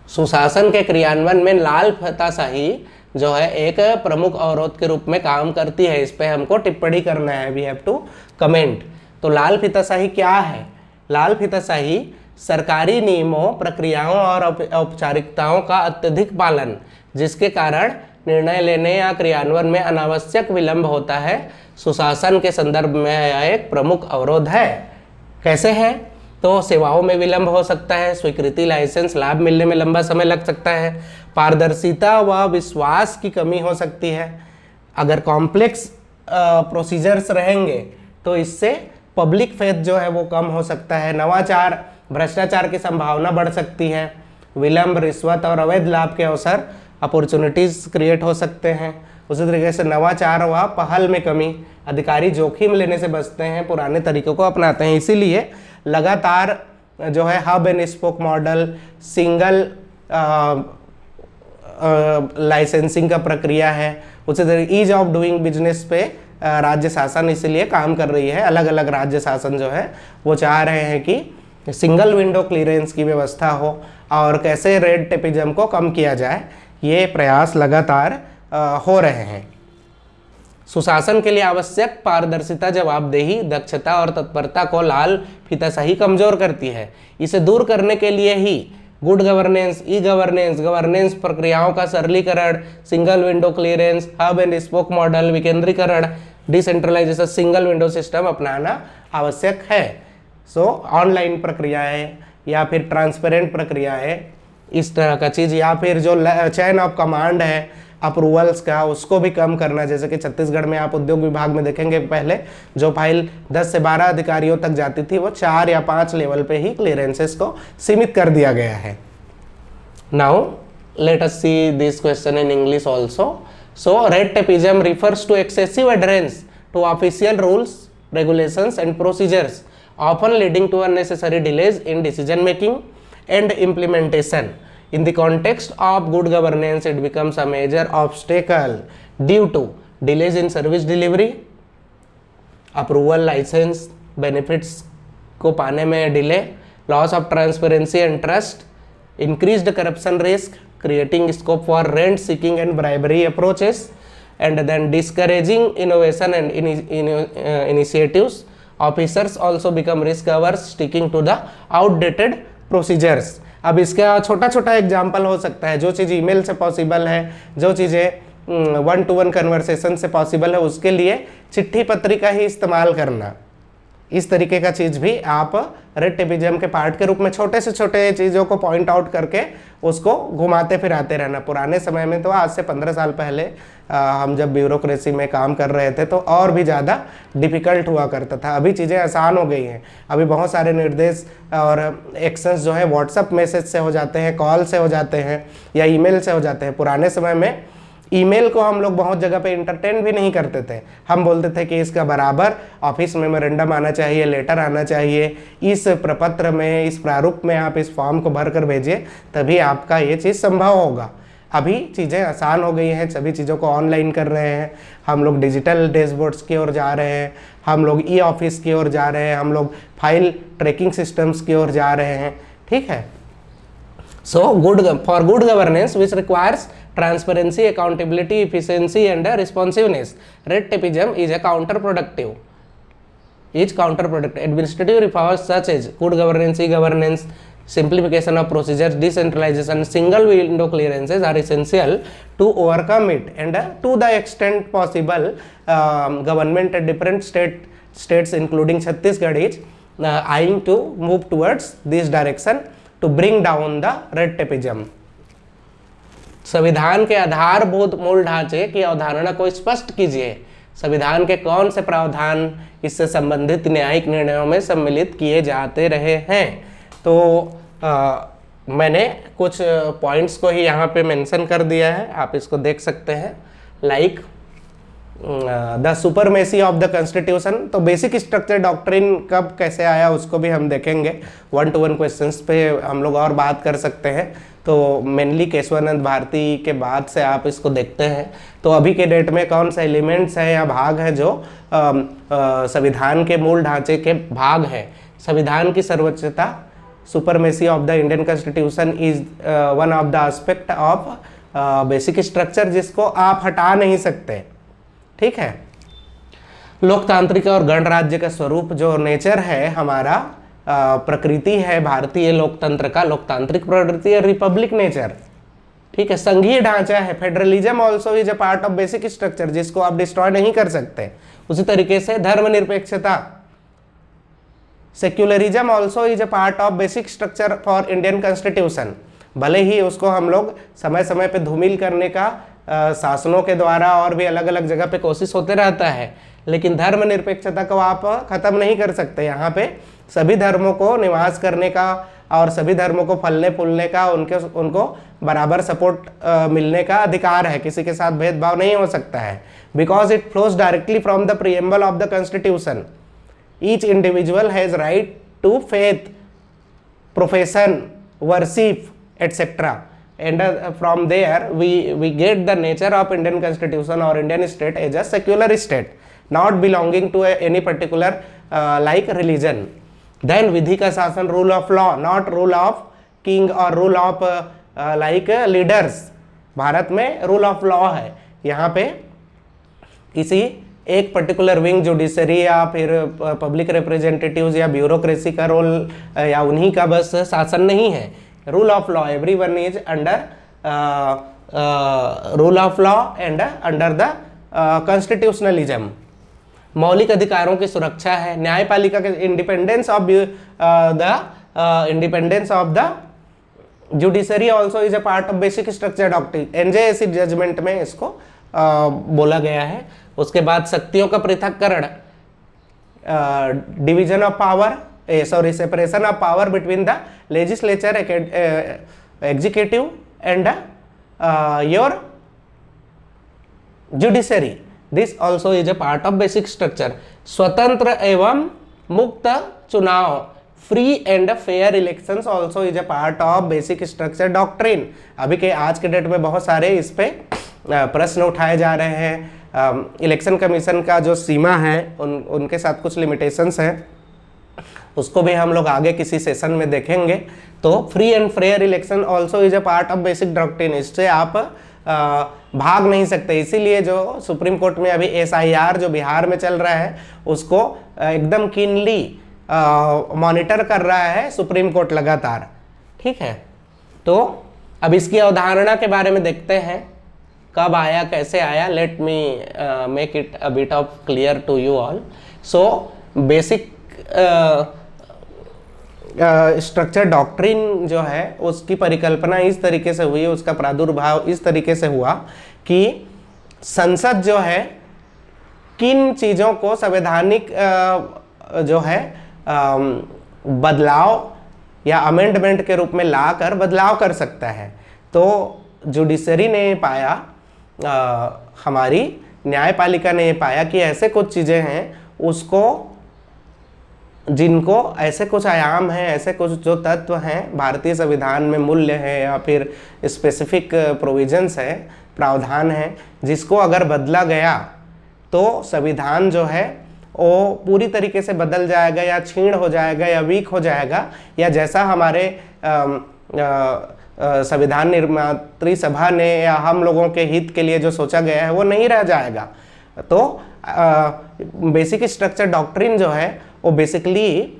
सुशासन के क्रियान्वयन में लाल फताशाही जो है एक प्रमुख अवरोध के रूप में काम करती है। इस पे हमको टिप्पणी करना है, वी हैव टू कमेंट। तो लाल फीताशाही क्या है? लाल फीताशाही सरकारी नियमों, प्रक्रियाओं और औपचारिकताओं का अत्यधिक पालन, जिसके कारण निर्णय लेने या क्रियान्वयन में अनावश्यक विलंब होता है, सुशासन के संदर्भ में यह एक प्रमुख अवरोध है। कैसे है? तो सेवाओं में विलंब हो सकता है, स्वीकृति, लाइसेंस, लाभ मिलने में लंबा समय लग सकता है, पारदर्शिता व विश्वास की कमी हो सकती है। अगर कॉम्प्लेक्स प्रोसीजर्स रहेंगे तो इससे पब्लिक फेथ जो है वो कम हो सकता है। नवाचार, भ्रष्टाचार की संभावना बढ़ सकती है। विलंब, रिश्वत और अवैध लाभ के अवसर, अपॉर्चुनिटीज क्रिएट हो सकते हैं। उसी तरीके से नवाचार व पहल में कमी, अधिकारी जोखिम लेने से बचते हैं, पुराने तरीकों को अपनाते हैं। इसीलिए लगातार जो है hub and spoke model, single licensing का प्रक्रिया है। उसी तरह ईज ऑफ डूइंग बिजनेस पे राज्य शासन इसलिए काम कर रही है। अलग अलग राज्य शासन जो है वो चाह रहे हैं कि सिंगल विंडो क्लियरेंस की व्यवस्था हो और कैसे रेड टेपिज्म को कम किया जाए, ये प्रयास लगातार हो रहे हैं। सुशासन के लिए आवश्यक पारदर्शिता, जवाबदेही, दक्षता और तत्परता को लाल फीताशाही कमजोर करती है। इसे दूर करने के लिए ही good governance, e governance, governance प्रक्रियाओं का सरलीकरण, single window clearance, hub and spoke model, विकेंद्रीकरण, डिसेंट्रलाइजेशन, सिंगल विंडो सिस्टम अपनाना आवश्यक है। सो ऑनलाइन प्रक्रियाएं या फिर ट्रांसपेरेंट प्रक्रियाएं, इस तरह का चीज़, या फिर जो चैन ऑफ कमांड है अप्रूवल्स का, उसको भी कम करना। जैसे कि छत्तीसगढ़ में आप उद्योग विभाग में देखेंगे पहले जो फाइल 10 से 12 अधिकारियों तक जाती थी वो 4 या 5 लेवल पे ही क्लियरेंसेस को सीमित कर दिया गया है। Now let us see this question in English also. So red tapism refers to excessive adherence to official rules, regulations and procedures, often leading to unnecessary delays in decision making and implementation. In the context of good governance, it becomes a major obstacle due to delays in service delivery, approval, license, benefits को पाने में delay, loss of transparency and trust, increased corruption risk, creating scope for rent seeking and bribery approaches, and then discouraging innovation and initiatives. Officers also become risk averse, sticking to the outdated procedures. अब इसका छोटा छोटा example हो सकता है, जो चीज़ email से possible है, जो चीज़ें 1 to 1 कन्वर्सेशन से पॉसिबल है, उसके लिए चिट्ठी पत्री का ही इस्तेमाल करना। इस तरीके का चीज़ भी आप रेड टेपिज्म के पार्ट के रूप में छोटे से छोटे चीज़ों को पॉइंट आउट करके उसको घुमाते फिराते रहना। पुराने समय में तो आज से 15 साल पहले हम जब ब्यूरोक्रेसी में काम कर रहे थे तो और भी ज़्यादा डिफ़िकल्ट हुआ करता था। अभी चीज़ें आसान हो गई हैं। अभी बहुत सारे निर्देश और एक्शंस जो है व्हाट्सएप मैसेज से हो जाते हैं, कॉल से हो जाते हैं या ईमेल से हो जाते हैं। पुराने समय में ईमेल को हम लोग बहुत जगह पे इंटरटेन भी नहीं करते थे। हम बोलते थे कि इसका बराबर ऑफिस मेमोरेंडम आना चाहिए, लेटर आना चाहिए, इस प्रपत्र में, इस प्रारूप में आप इस फॉर्म को भर कर भेजिए, तभी आपका ये चीज़ संभव होगा। अभी चीज़ें आसान हो गई हैं, सभी चीज़ों को ऑनलाइन कर रहे हैं। हम लोग डिजिटल डैशबोर्ड्स की ओर जा रहे हैं, हम लोग ई ऑफिस की ओर जा रहे हैं, हम लोग फाइल ट्रैकिंग सिस्टम्स की ओर जा रहे हैं। ठीक है, So for good governance, which requires transparency, accountability, efficiency, and responsiveness, red tapeism is counterproductive. Administrative reforms such as good governance, e-governance, simplification of procedures, decentralization, single window clearances are essential to overcome it, and to the extent possible, government at different states including Chhattisgarh is eyeing to move towards this direction to bring down the red tapeism. संविधान के आधारभूत मूल ढांचे की अवधारणा को स्पष्ट कीजिए। संविधान के कौन से प्रावधान इससे संबंधित न्यायिक निर्णयों में सम्मिलित किए जाते रहे हैं? तो मैंने कुछ पॉइंट्स को ही यहाँ पे मेंशन कर दिया है, आप इसको देख सकते हैं। Like the supremacy of the constitution, तो बेसिक स्ट्रक्चर डॉक्ट्रिन कब कैसे आया उसको भी हम देखेंगे। 1-to-1 क्वेश्चंस पे हम लोग और बात कर सकते हैं। तो मेनली केशवानंद भारती के बाद से आप इसको देखते हैं। तो अभी के डेट में कौन सा एलिमेंट्स है या भाग है जो संविधान के मूल ढांचे के भाग है? संविधान की सर्वोच्चता, supremacy of the Indian constitution is one of the aspect of basic structure जिसको आप हटा नहीं सकते, ठीक है। लोकतांत्रिक और गणराज्य का स्वरूप जो नेचर है हमारा, प्रकृति है भारतीय लोकतंत्र का, लोकतांत्रिक प्रकृति है, रिपब्लिक नेचर, ठीक है। संघीय ढांचा है, federalism also is a part of basic structure जिसको आप डिस्ट्रॉय नहीं कर सकते। उसी तरीके से धर्मनिरपेक्षता, secularism also is a part of basic structure for Indian constitution. भले ही उसको हम लोग समय समय पे धूमिल करने का शासनों के द्वारा और भी अलग अलग जगह पे कोशिश होते रहता है, लेकिन धर्मनिरपेक्षता को आप खत्म नहीं कर सकते। यहाँ पे सभी धर्मों को निवास करने का और सभी धर्मों को फलने फूलने का, उनको बराबर सपोर्ट मिलने का अधिकार है, किसी के साथ भेदभाव नहीं हो सकता है। Because it flows directly from the preamble of the constitution. Each individual has right to faith, profession, worship etcetera, and from there we get the nature of Indian constitution or Indian state as a secular state, not belonging to any particular like religion. Then विधि का शासन, rule of law, not rule of king or rule of like leaders। Bharat में rule of law है। यहाँ पे किसी एक particular wing, judiciary या फिर पब्लिक रिप्रेजेंटेटिव्स या ब्यूरोक्रेसी का रोल या उन्हीं का बस शासन नहीं है। Rule of law, everyone is under rule of law and under the constitutionalism. मौलिक अधिकारों की सुरक्षा है। न्यायपालिका के independence of the judiciary also is a part of basic structure doctrine. NJAC judgement में इसको बोला गया है। उसके बाद शक्तियों का पृथक्करण, division of power, separation of power between the legislature, executive and your judiciary. This also is a part of basic structure. स्वतंत्र एवं मुक्त चुनाव, free and fair elections also is a part of basic structure doctrine. अभी के आज के date में बहुत सारे इस पे प्रश्न उठाए जा रहे हैं। इलेक्शन कमीशन का जो सीमा है उनके साथ कुछ लिमिटेशंस हैं, उसको भी हम लोग आगे किसी सेशन में देखेंगे। तो free and fair election also is a part of basic doctrine, इससे आप भाग नहीं सकते। इसीलिए जो सुप्रीम कोर्ट में अभी SIR जो बिहार में चल रहा है उसको एकदम कीनली मॉनिटर कर रहा है सुप्रीम कोर्ट लगातार, ठीक है। तो अब इसकी अवधारणा के बारे में देखते हैं, कब आया, कैसे आया। Let me make it a bit of clear to you all. So basic structure doctrine जो है उसकी परिकल्पना इस तरीके से हुई, उसका प्रादुर्भाव इस तरीके से हुआ कि संसद जो है किन चीज़ों को संवैधानिक जो है बदलाव या अमेंडमेंट के रूप में लाकर बदलाव कर सकता है। तो जुडिशरी ने पाया, हमारी न्यायपालिका ने पाया कि ऐसे कुछ चीज़ें हैं उसको, जिनको ऐसे कुछ आयाम हैं, ऐसे कुछ जो तत्व हैं भारतीय संविधान में, मूल्य है या फिर स्पेसिफिक प्रोविजंस है, प्रावधान है, जिसको अगर बदला गया तो संविधान जो है वो पूरी तरीके से बदल जाएगा या क्षीण हो जाएगा या वीक हो जाएगा, या जैसा हमारे संविधान निर्मात्री सभा ने या हम लोगों के हित के लिए जो सोचा गया है वो नहीं रह जाएगा। तो बेसिक स्ट्रक्चर डॉक्ट्रिन जो है वो बेसिकली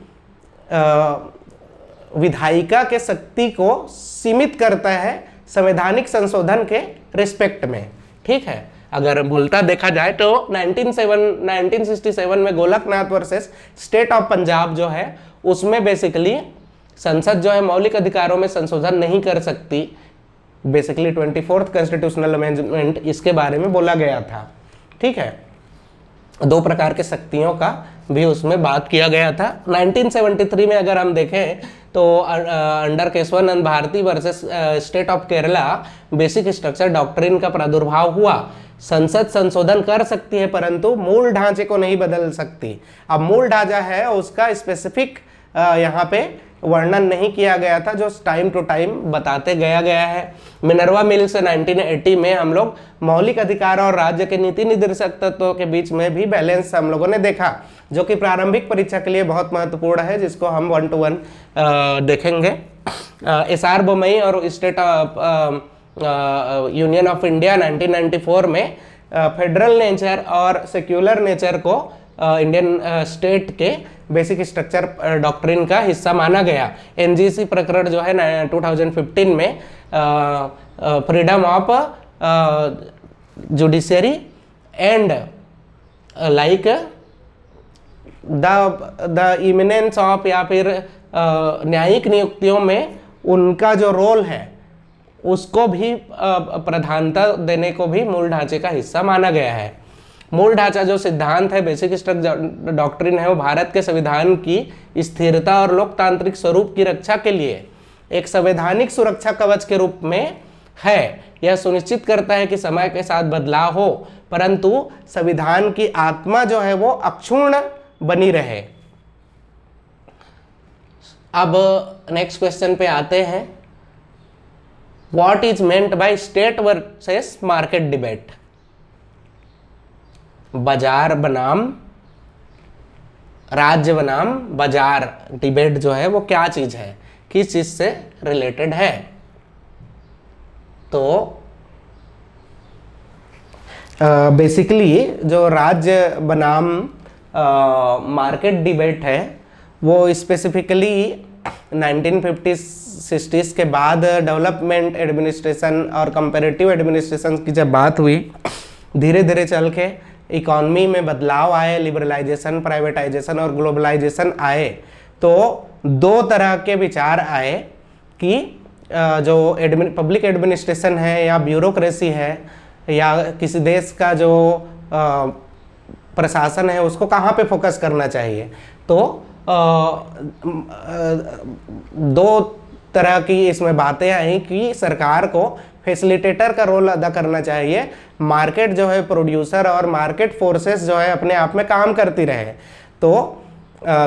विधायिका के शक्ति को सीमित करता है संवैधानिक संशोधन के रिस्पेक्ट में। ठीक है, अगर मूलतः देखा जाए तो 1967 में Golaknath versus state of Punjab जो है उसमें बेसिकली संसद जो है मौलिक अधिकारों में संशोधन नहीं कर सकती। बेसिकली 24th कॉन्स्टिट्यूशनल अमेंडमेंट इसके बारे में बोला गया था। ठीक है, दो प्रकार के शक्तियों का भी उसमें बात किया गया था। 1973 में अगर हम देखें तो under Kesavananda Bharati versus state of Kerala basic structure doctrine का प्रादुर्भाव हुआ। संसद संशोधन कर सकती है परंतु मूल ढांचे को नहीं बदल सकती। अब मूल ढांचा है उसका स्पेसिफिक यहाँ पे वर्णन नहीं किया गया था जो टाइम टू टाइम बताते गया है। मिनर्वा मिल्स 1980 में हम लोग मौलिक अधिकार और राज्य के नीति निर्देशक तत्वों के बीच में भी बैलेंस हम लोगों ने देखा, जो कि प्रारंभिक परीक्षा के लिए बहुत महत्वपूर्ण है, जिसको हम 1 to 1 देखेंगे। SR बोमई और स्टेट यूनियन ऑफ इंडिया 1994 में फेडरल नेचर और सेक्युलर नेचर को इंडियन स्टेट के बेसिक स्ट्रक्चर डॉक्ट्रिन का हिस्सा माना गया। NGC प्रकरण जो है 2015 में freedom of judiciary and like the eminence of या फिर न्यायिक नियुक्तियों में उनका जो रोल है उसको भी प्रधानता देने को भी मूल ढांचे का हिस्सा माना गया है। मूल ढांचा जो सिद्धांत है बेसिक स्ट्रक्चर डॉक्ट्रिन है वो भारत के संविधान की स्थिरता और लोकतांत्रिक स्वरूप की रक्षा के लिए एक संवैधानिक सुरक्षा कवच के रूप में है। यह सुनिश्चित करता है कि समय के साथ बदलाव हो परंतु संविधान की आत्मा जो है वो अक्षुण्ण बनी रहे। अब नेक्स्ट क्वेश्चन पे आते हैं, what is meant by state versus market debate. बाजार बनाम राज्य बनाम बाजार डिबेट जो है वो क्या चीज है, किस चीज से रिलेटेड है। तो बेसिकली जो राज्य बनाम मार्केट डिबेट है वो स्पेसिफिकली 1950-60s के बाद डेवलपमेंट एडमिनिस्ट्रेशन और कंपैरेटिव एडमिनिस्ट्रेशन की जब बात हुई, धीरे धीरे चल के इकॉनमी में बदलाव आए, लिबरलाइजेशन, प्राइवेटाइजेशन और ग्लोबलाइजेशन आए, तो दो तरह के विचार आए कि जो पब्लिक एडमिनिस्ट्रेशन है या ब्यूरोक्रेसी है या किसी देश का जो प्रशासन है उसको कहाँ पे फोकस करना चाहिए। तो दो तरह की इसमें बातें आई कि सरकार को फैसिलिटेटर का रोल अदा करना चाहिए, मार्केट जो है प्रोड्यूसर और मार्केट फोर्सेस जो है अपने आप में काम करती रहे। तो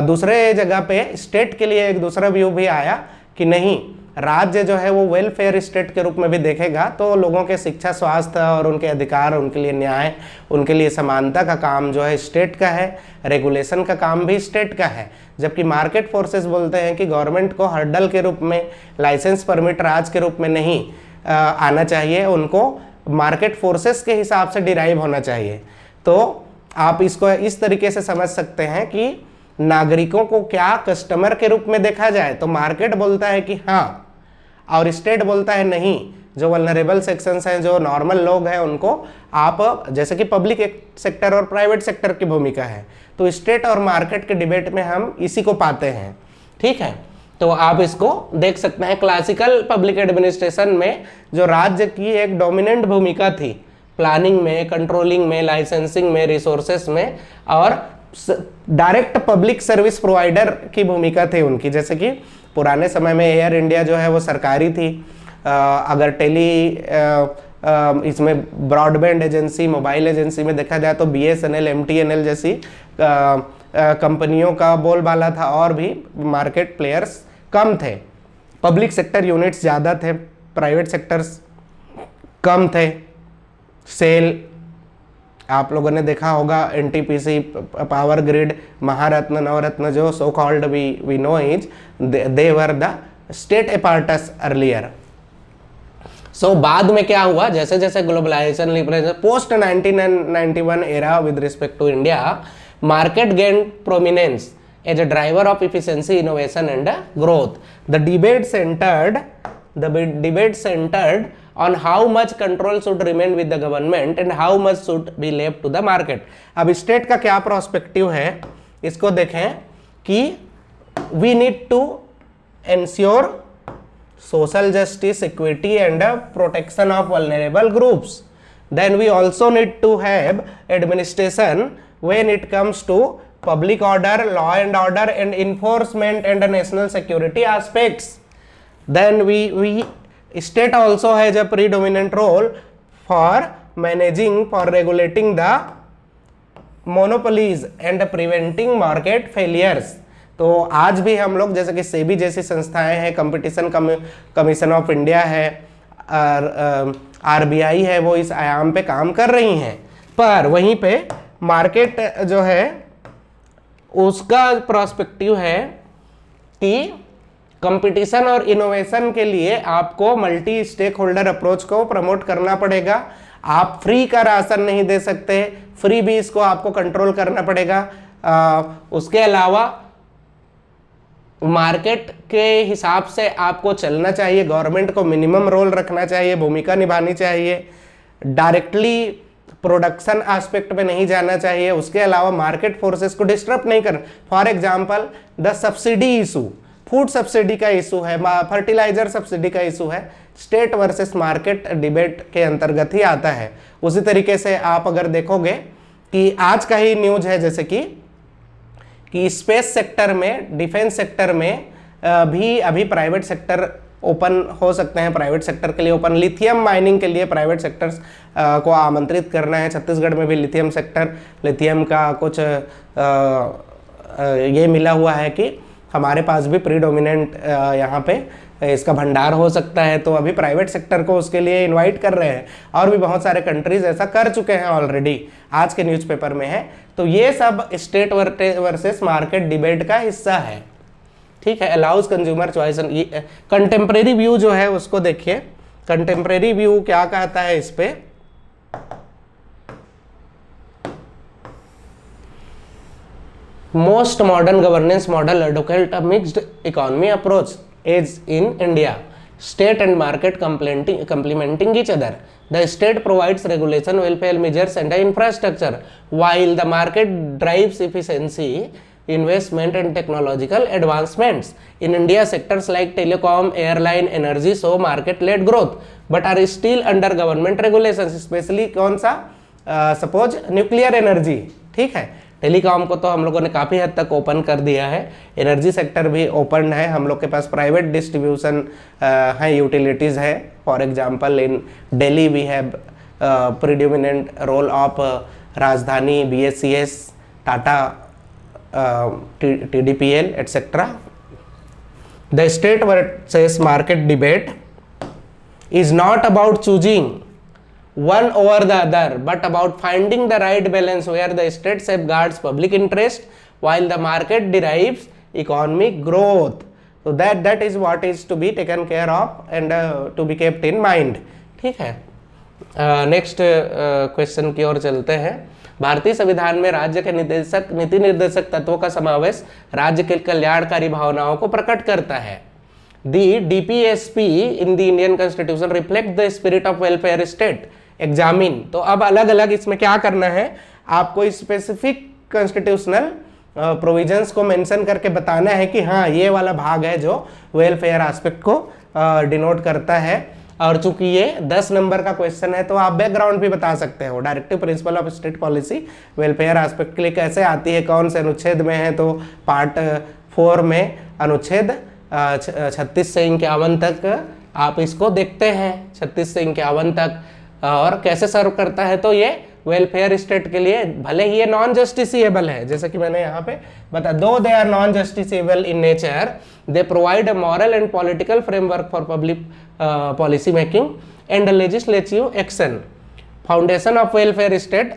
दूसरे जगह पे स्टेट के लिए एक दूसरा व्यू भी आया कि नहीं, राज्य जो है वो वेलफेयर स्टेट के रूप में भी देखेगा, तो लोगों के शिक्षा, स्वास्थ्य और उनके अधिकार, उनके लिए न्याय, उनके लिए समानता का काम जो है स्टेट का है, रेगुलेशन का काम भी स्टेट का है। जबकि मार्केट फोर्सेस बोलते हैं कि गवर्नमेंट को हर्डल के रूप में, लाइसेंस परमिट राज के रूप में नहीं आना चाहिए, उनको मार्केट फोर्सेस के हिसाब से डिराइव होना चाहिए। तो आप इसको इस तरीके से समझ सकते हैं कि नागरिकों को क्या कस्टमर के रूप में देखा जाए, तो मार्केट बोलता है कि हाँ और स्टेट बोलता है नहीं, जो वल्नरेबल सेक्शंस हैं, जो नॉर्मल लोग हैं, उनको आप, जैसे कि पब्लिक सेक्टर और प्राइवेट सेक्टर की भूमिका है, तो स्टेट और मार्केट के डिबेट में हम इसी को पाते हैं। ठीक है, तो आप इसको देख सकते हैं। क्लासिकल पब्लिक एडमिनिस्ट्रेशन में जो राज्य की एक डोमिनेंट भूमिका थी प्लानिंग में, कंट्रोलिंग में, लाइसेंसिंग में, रिसोर्सेस में और डायरेक्ट पब्लिक सर्विस प्रोवाइडर की भूमिका थी उनकी। जैसे कि पुराने समय में एयर इंडिया जो है वो सरकारी थी, अगर इसमें ब्रॉडबैंड एजेंसी, मोबाइल एजेंसी में देखा जाए तो BSNL, MTNL जैसी कंपनियों का बोलबाला था और भी मार्केट प्लेयर्स कम थे। पब्लिक सेक्टर यूनिट्स ज़्यादा थे, प्राइवेट सेक्टर्स कम थे। सेल आप लोगों ने देखा होगा, NTPC, पावर ग्रिड, महारत्न, नवरत्न, जो so called we know is they were the state apparatus earlier। बाद में क्या हुआ, जैसे जैसे globalisation, liberalisation, post 1991 era with respect to India, market gain prominence as a driver of efficiency, innovation and growth. The debate centered on how much control should remain with the government and how much should be left to the market. अब state का क्या prospective है, इसको देखें कि we need to ensure social justice, equity and protection of vulnerable groups. Then we also need to have administration when it comes to public order, law and order and enforcement and national security aspects. Then we state also has a predominant role for managing, for regulating the monopolies and preventing market failures. तो आज भी हम लोग जैसे कि सेबी जैसी संस्थाएं हैं, कंपटीशन कमीशन ऑफ इंडिया है, आरबीआई है, वो इस आयाम पे काम कर रही हैं, पर वहीं पे मार्केट जो है उसका प्रोस्पेक्टिव है कि कंपटीशन और इनोवेशन के लिए आपको मल्टी स्टेक होल्डर अप्रोच को प्रमोट करना पड़ेगा। आप फ्री का राशन नहीं दे सकते, फ्री भी इसको आपको कंट्रोल करना पड़ेगा। उसके अलावा मार्केट के हिसाब से आपको चलना चाहिए, गवर्नमेंट को मिनिमम रोल रखना चाहिए, भूमिका निभानी चाहिए, डायरेक्टली प्रोडक्शन एस्पेक्ट में नहीं जाना चाहिए। उसके अलावा मार्केट फोर्सेस को डिस्टर्ब नहीं करना। For example the subsidy issue, food subsidy का इशू है, फर्टिलाइजर सब्सिडी का इशू है, स्टेट वर्सेस मार्केट डिबेट के अंतर्गत ही आता है। उसी तरीके से आप अगर देखोगे कि आज का ही न्यूज है, जैसे कि स्पेस सेक्टर में, डिफेंस सेक्टर में भी अभी प्राइवेट सेक्टर ओपन हो सकते हैं, प्राइवेट सेक्टर के लिए ओपन, लिथियम माइनिंग के लिए प्राइवेट सेक्टर्स को आमंत्रित करना है। छत्तीसगढ़ में भी लिथियम सेक्टर, लिथियम का कुछ ये मिला हुआ है कि हमारे पास भी प्रीडोमिनेंट यहाँ पे इसका भंडार हो सकता है, तो अभी प्राइवेट सेक्टर को उसके लिए इनवाइट कर रहे हैं, और भी बहुत सारे कंट्रीज ऐसा कर चुके हैं ऑलरेडी, आज के न्यूज़पेपर में है। तो ये सब स्टेट वर्सेस मार्केट डिबेट का हिस्सा है, ठीक है। Allows consumer choice. Contemporary view जो है उसको देखिए, कंटेम्प्रेरी व्यू क्या कहता है इस पे, most modern governance model advocate a mixed economy approach as in India, state and market complementing each other. The state provides regulation, welfare measures and infrastructure, while the market drives efficiency, investment and technological advancements. In India, sectors like telecom, airline, energy show market-led growth, but are still under government regulations, especially कौन सा, suppose nuclear energy, ठीक है। Telecom को तो हम लोगों ने काफ़ी हद तक ओपन कर दिया है, एनर्जी सेक्टर भी ओपन है, हम लोग के पास प्राइवेट डिस्ट्रीब्यूशन है, यूटिलिटीज़ है। For example in Delhi we have predominant role of Rajdhani, BSES, Tata, TDPL etcetera. The state versus market debate is not about choosing one over the other, but about finding the right balance where the state safeguards public interest while the market derives economic growth. So that is what is to be taken care of and to be kept in mind, ठीक है। Next question की ओर चलते हैं। भारतीय संविधान में राज्य के नीति निर्देशक तत्वों का समावेश राज्य के कल्याणकारी भावनाओं को प्रकट करता है। The DPSP in the Indian Constitution reflect the spirit of welfare state. Examine, तो अब अलग अलग इसमें क्या करना है, आपको स्पेसिफिक कॉन्स्टिट्यूशनल प्रोविजंस को मेंशन करके बताना है कि हाँ ये वाला भाग है जो वेलफेयर एस्पेक्ट को डिनोट करता है। और चूंकि ये 10 नंबर का क्वेश्चन है तो आप बैकग्राउंड भी बता सकते हो, directive principle of state policy welfare aspect के लिए कैसे आती है, कौन से अनुच्छेद में है। तो पार्ट 4 में अनुच्छेद 36 से 51 तक आप इसको देखते हैं, 36 से 51 तक, और कैसे सर्व करता है। तो ये वेलफेयर स्टेट के लिए भले ही ये नॉन जस्टिसिएबल है, जैसे कि मैंने यहाँ पे बता, दो they are non justiciable in nature, they provide a moral and political framework for public policy making and legislative action. Foundation of welfare state,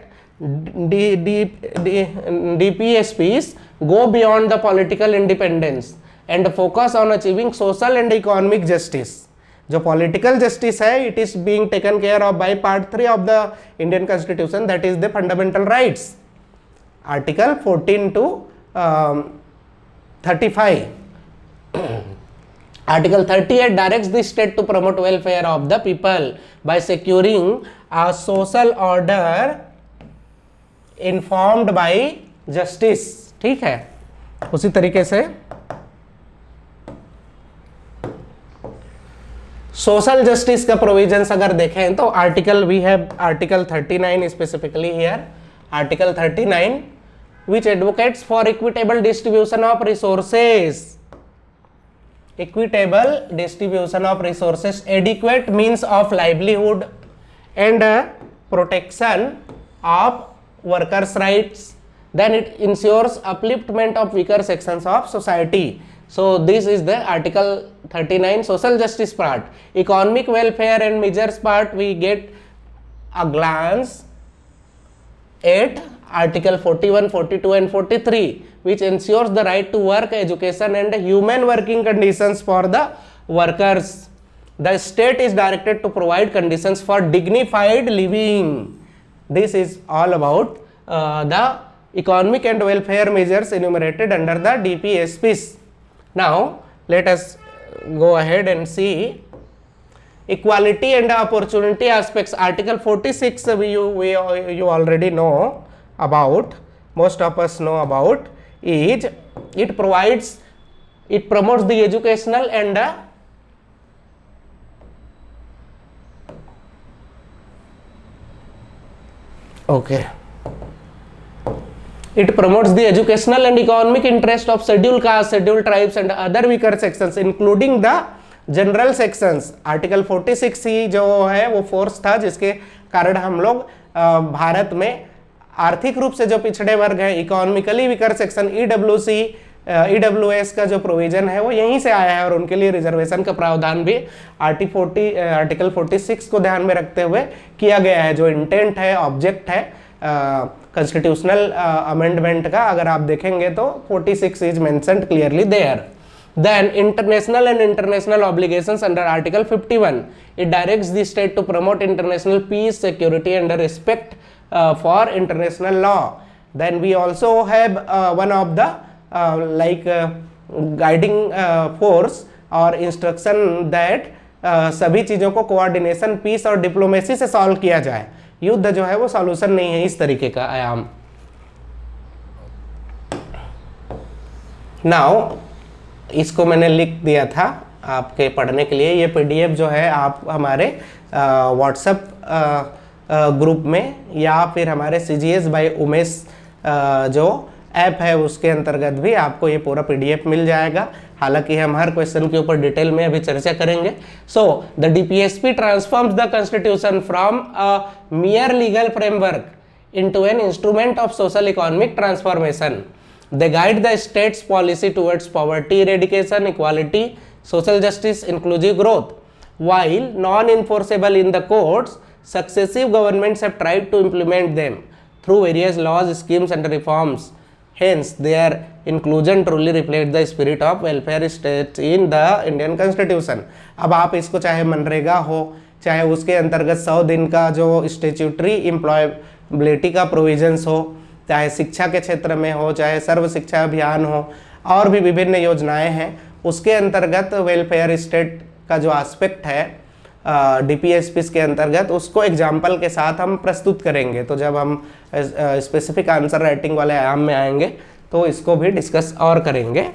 DPSPs go beyond the political independence and focus on achieving social and economic justice. जो political justice है, it is being taken care of by part 3 of the Indian constitution, that is the fundamental rights, article 14 to 35. Article 38 directs the state to promote welfare of the people by securing a social order informed by justice. ठीक है, उसी तरीके से social justice का provisions अगर देखें तो article we have article 39 specifically here, article 39 which advocates for equitable distribution of resources, equitable distribution of resources, adequate means of livelihood and protection of workers' rights. Then it ensures upliftment of weaker sections of society. So this is the article 39 social justice part. Economic welfare and measures part we get a glance at article 41, 42 and 43, which ensures the right to work, education and human working conditions for the workers. The state is directed to provide conditions for dignified living. This is all about the economic and welfare measures enumerated under the DPSPs. Now let us go ahead and see equality and opportunity aspects. Article 46 you already know about, most of us know about, is it promotes the educational and it promotes the educational and economic interest of scheduled castes, scheduled tribes and other weaker sections including the general sections. Article 46 ही जो है वो force था जिसके कारण हम लोग भारत में आर्थिक रूप से जो पिछड़े वर्ग है, इकोनॉमिकली वीकर सेक्शन, ईडब्ल्यूएस का जो प्रोविजन है वो यहीं से आया है और उनके लिए रिजर्वेशन का प्रावधान भी आर्टिकल 46 को ध्यान में रखते हुए किया गया है. जो इंटेंट है, ऑब्जेक्ट है कॉन्स्टिट्यूशनल अमेंडमेंट का, अगर आप देखेंगे तो 46 is mentioned clearly there. Then international and international obligations under Article 51, it directs the state to promote international peace, security and respect for international law. Then we also have one of the guiding force और instruction that सभी चीज़ों को coordination, piece और diplomacy से solve किया जाए. युद्ध जो है वो सॉल्यूशन नहीं है, इस तरीके का आयाम. नाउ इसको मैंने लिख दिया था आपके पढ़ने के लिए. ये पीडीएफ जो है आप हमारे व्हाट्सएप ग्रुप में या फिर हमारे CGS बाय उमेश जो ऐप है उसके अंतर्गत भी आपको ये पूरा पीडीएफ मिल जाएगा. हालांकि हम हर क्वेश्चन के ऊपर डिटेल में अभी चर्चा करेंगे. So the DPSP transforms the constitution from a मियर legal framework into an instrument of social economic transformation. They guide the state's policy towards poverty eradication, equality, social justice, inclusive growth. While non-enforceable in the courts, successive governments have tried to implement them through various laws, schemes and reforms. Hence, their inclusion truly reflects the spirit of welfare states in the Indian Constitution. अब आप इसको चाहे मनरेगा हो, चाहे उसके अंतर्गत 100 दिन का जो स्टेच्यूटरी एम्प्लॉयबिलिटी का प्रोविजंस हो, चाहे शिक्षा के क्षेत्र में हो, चाहे सर्व शिक्षा अभियान हो, और भी विभिन्न योजनाएं हैं, उसके अंतर्गत वेलफेयर स्टेट का जो एस्पेक्ट है DPSPs के अंतर्गत, उसको एग्जाम्पल के साथ हम प्रस्तुत करेंगे. तो जब हम स्पेसिफिक आंसर राइटिंग वाले आयाम में आएंगे तो इसको भी डिस्कस और करेंगे.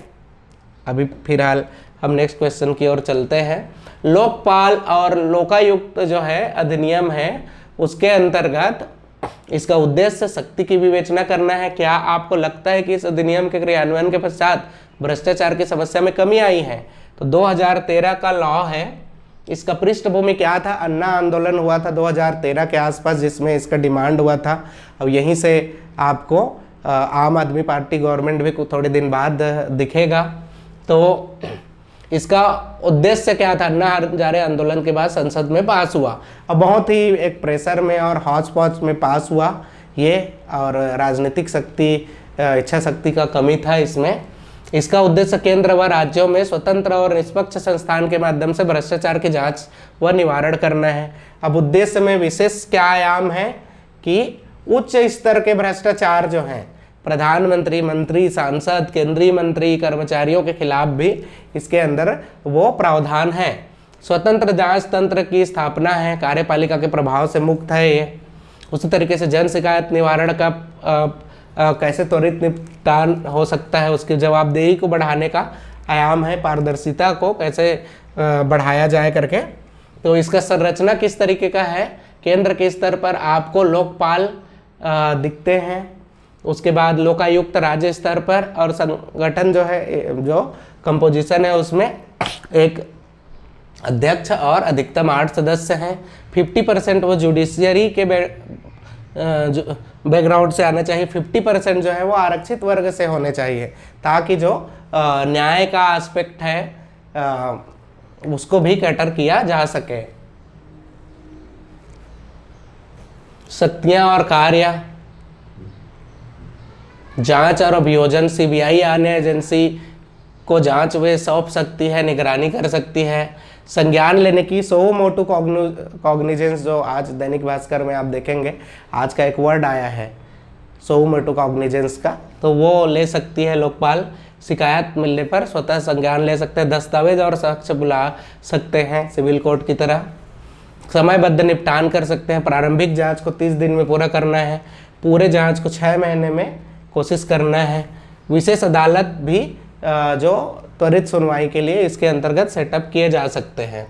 अभी फिलहाल हम नेक्स्ट क्वेश्चन की ओर चलते हैं. लोकपाल और लोकायुक्त जो है अधिनियम है, उसके अंतर्गत इसका उद्देश्य शक्ति की विवेचना करना है. क्या आपको लगता है कि इस अधिनियम के क्रियान्वयन के पश्चात भ्रष्टाचार की समस्या में कमी आई है? तो 2013 का लॉ है. इसका पृष्ठभूमि क्या था? अन्ना आंदोलन हुआ था 2013 के आसपास, जिसमें इसका डिमांड हुआ था. अब यहीं से आपको आम आदमी पार्टी गवर्नमेंट भी थोड़े दिन बाद दिखेगा. तो इसका उद्देश्य क्या था? अन्ना हजारे आंदोलन के बाद संसद में पास हुआ. अब बहुत ही एक प्रेशर में और हौच पौच में पास हुआ ये, और राजनीतिक शक्ति, इच्छा शक्ति का कमी था इसमें. इसका उद्देश्य केंद्र व राज्यों में स्वतंत्र और निष्पक्ष संस्थान के माध्यम से भ्रष्टाचार की जांच व निवारण करना है। अब उद्देश्य में विशेष क्या आयाम है कि उच्च स्तर के भ्रष्टाचार जो हैं, प्रधानमंत्री, मंत्री, सांसद, केंद्रीय मंत्री, कर्मचारियों के खिलाफ भी इसके अंदर वो प्रावधान है। स्वतंत्र जांच तंत्र की स्थापना है, कार्यपालिका के प्रभाव से मुक्त है ये। उसी तरीके से जन शिकायत निवारण का कैसे त्वरित निपटान हो सकता है, उसकी जवाबदेही को बढ़ाने का आयाम है, पारदर्शिता को कैसे बढ़ाया जाए करके। तो इसका संरचना किस तरीके का है, केंद्र के स्तर पर आपको लोकपाल दिखते हैं, उसके बाद लोकायुक्त राज्य स्तर पर, और संगठन जो है, जो कंपोजिशन है उसमें एक अध्यक्ष और अधिकतम 8 सदस्य हैं। 50% वो जुडिशियरी के बैकग्राउंड से आना चाहिए, 50% जो है वो आरक्षित वर्ग से होने चाहिए, ताकि जो न्याय का एस्पेक्ट है उसको भी कैटर किया जा सके। शक्तियां और कार्य, जांच और अभियोजन, सीबीआई अन्य एजेंसी को जांच वे सौंप सकती है, निगरानी कर सकती है। संज्ञान लेने की सो मोटू कॉग्निजेंस, जो आज दैनिक भास्कर में आप देखेंगे, आज का एक वर्ड आया है सो मोटू कॉग्निजेंस का, तो वो ले सकती है लोकपाल। शिकायत मिलने पर स्वतः संज्ञान ले सकते हैं, दस्तावेज और साक्ष्य बुला सकते हैं सिविल कोर्ट की तरह। समयबद्ध निपटान कर सकते हैं, प्रारंभिक जांच को 30 दिन में पूरा करना है, पूरे जांच को 6 महीने में कोशिश करना है। विशेष अदालत भी जो त्वरित सुनवाई के लिए इसके अंतर्गत सेटअप किए जा सकते हैं।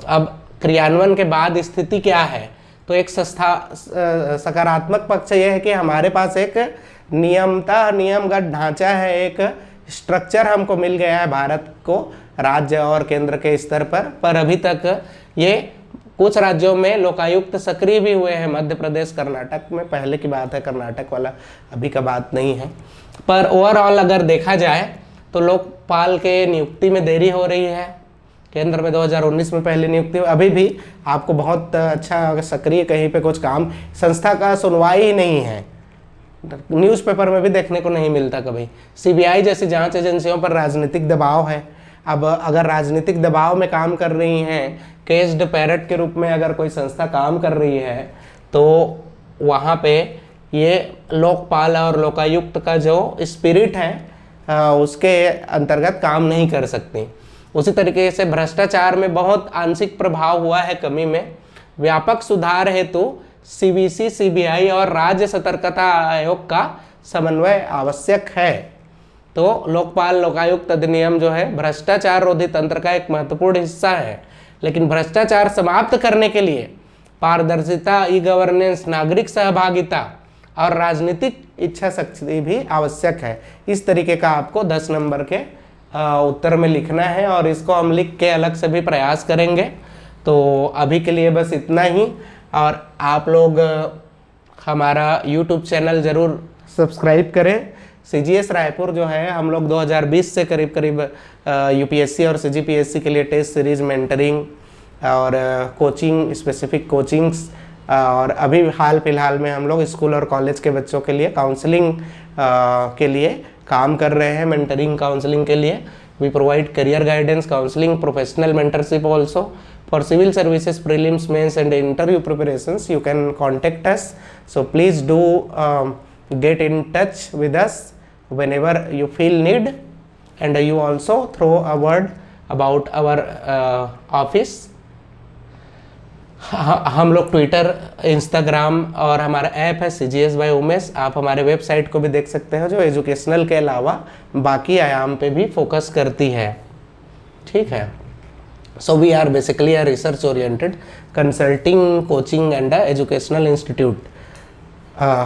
अब क्रियान्वयन के बाद स्थिति क्या है, तो एक सकारात्मक पक्ष यह है कि हमारे पास एक नियमगत ढांचा है, एक स्ट्रक्चर हमको मिल गया है भारत को राज्य और केंद्र के स्तर पर अभी तक ये कुछ राज्यों में लोकायुक्त सक्रिय भी हुए हैं, मध्य प्रदेश, कर्नाटक में पहले की बात है, कर्नाटक वाला अभी का बात नहीं है। पर ओवरऑल अगर देखा जाए तो लोकपाल के नियुक्ति में देरी हो रही है। केंद्र में 2019 में पहली नियुक्ति, अभी भी आपको बहुत अच्छा सक्रिय कहीं पे कुछ काम, संस्था का सुनवाई ही नहीं है, न्यूज़पेपर में भी देखने को नहीं मिलता कभी। सीबीआई जैसी जांच एजेंसियों पर राजनीतिक दबाव है। अब अगर राजनीतिक दबाव में काम कर रही हैं, केस्ड पैरट के रूप में अगर कोई संस्था काम कर रही है, तो वहाँ पे ये लोकपाल और लोकायुक्त का जो स्पिरिट है उसके अंतर्गत काम नहीं कर सकती। उसी तरीके से भ्रष्टाचार में बहुत आंशिक प्रभाव हुआ है कमी में। व्यापक सुधार हेतु सीबीसी, सीबीआई और राज्य सतर्कता आयोग का समन्वय आवश्यक है। तो लोकपाल लोकायुक्त अधिनियम जो है भ्रष्टाचार रोधी तंत्र का एक महत्वपूर्ण हिस्सा है, लेकिन भ्रष्टाचार समाप्त करने के लिए पारदर्शिता, ई गवर्नेंस, नागरिक सहभागिता और राजनीतिक इच्छा शक्ति भी आवश्यक है। इस तरीके का आपको 10 नंबर के उत्तर में लिखना है, और इसको हम लिख के अलग से भी प्रयास करेंगे। तो अभी के लिए बस इतना ही, और आप लोग हमारा YouTube चैनल ज़रूर सब्सक्राइब करें। CGS रायपुर जो है, हम लोग 2020 से करीब करीब UPSC और CGPSC के लिए टेस्ट सीरीज, मेंटरिंग और कोचिंग, स्पेसिफिक कोचिंग्स, और अभी हाल फिलहाल में हम लोग स्कूल और कॉलेज के बच्चों के लिए काउंसलिंग के लिए काम कर रहे हैं, मेंटरिंग काउंसलिंग के लिए। We provide career guidance, counselling, professional mentorship also for civil services, prelims, mains and interview preparations. You can contact us. So please do get in touch with us whenever you feel need, and you also throw a word about our office. हम लोग Twitter, Instagram और हमारा app है CGS by Umesh. आप हमारे website को भी देख सकते हैं, जो एजुकेशनल के अलावा बाकी आयाम पे भी फोकस करती है। ठीक है, so we are basically a research oriented consulting, coaching and educational institute.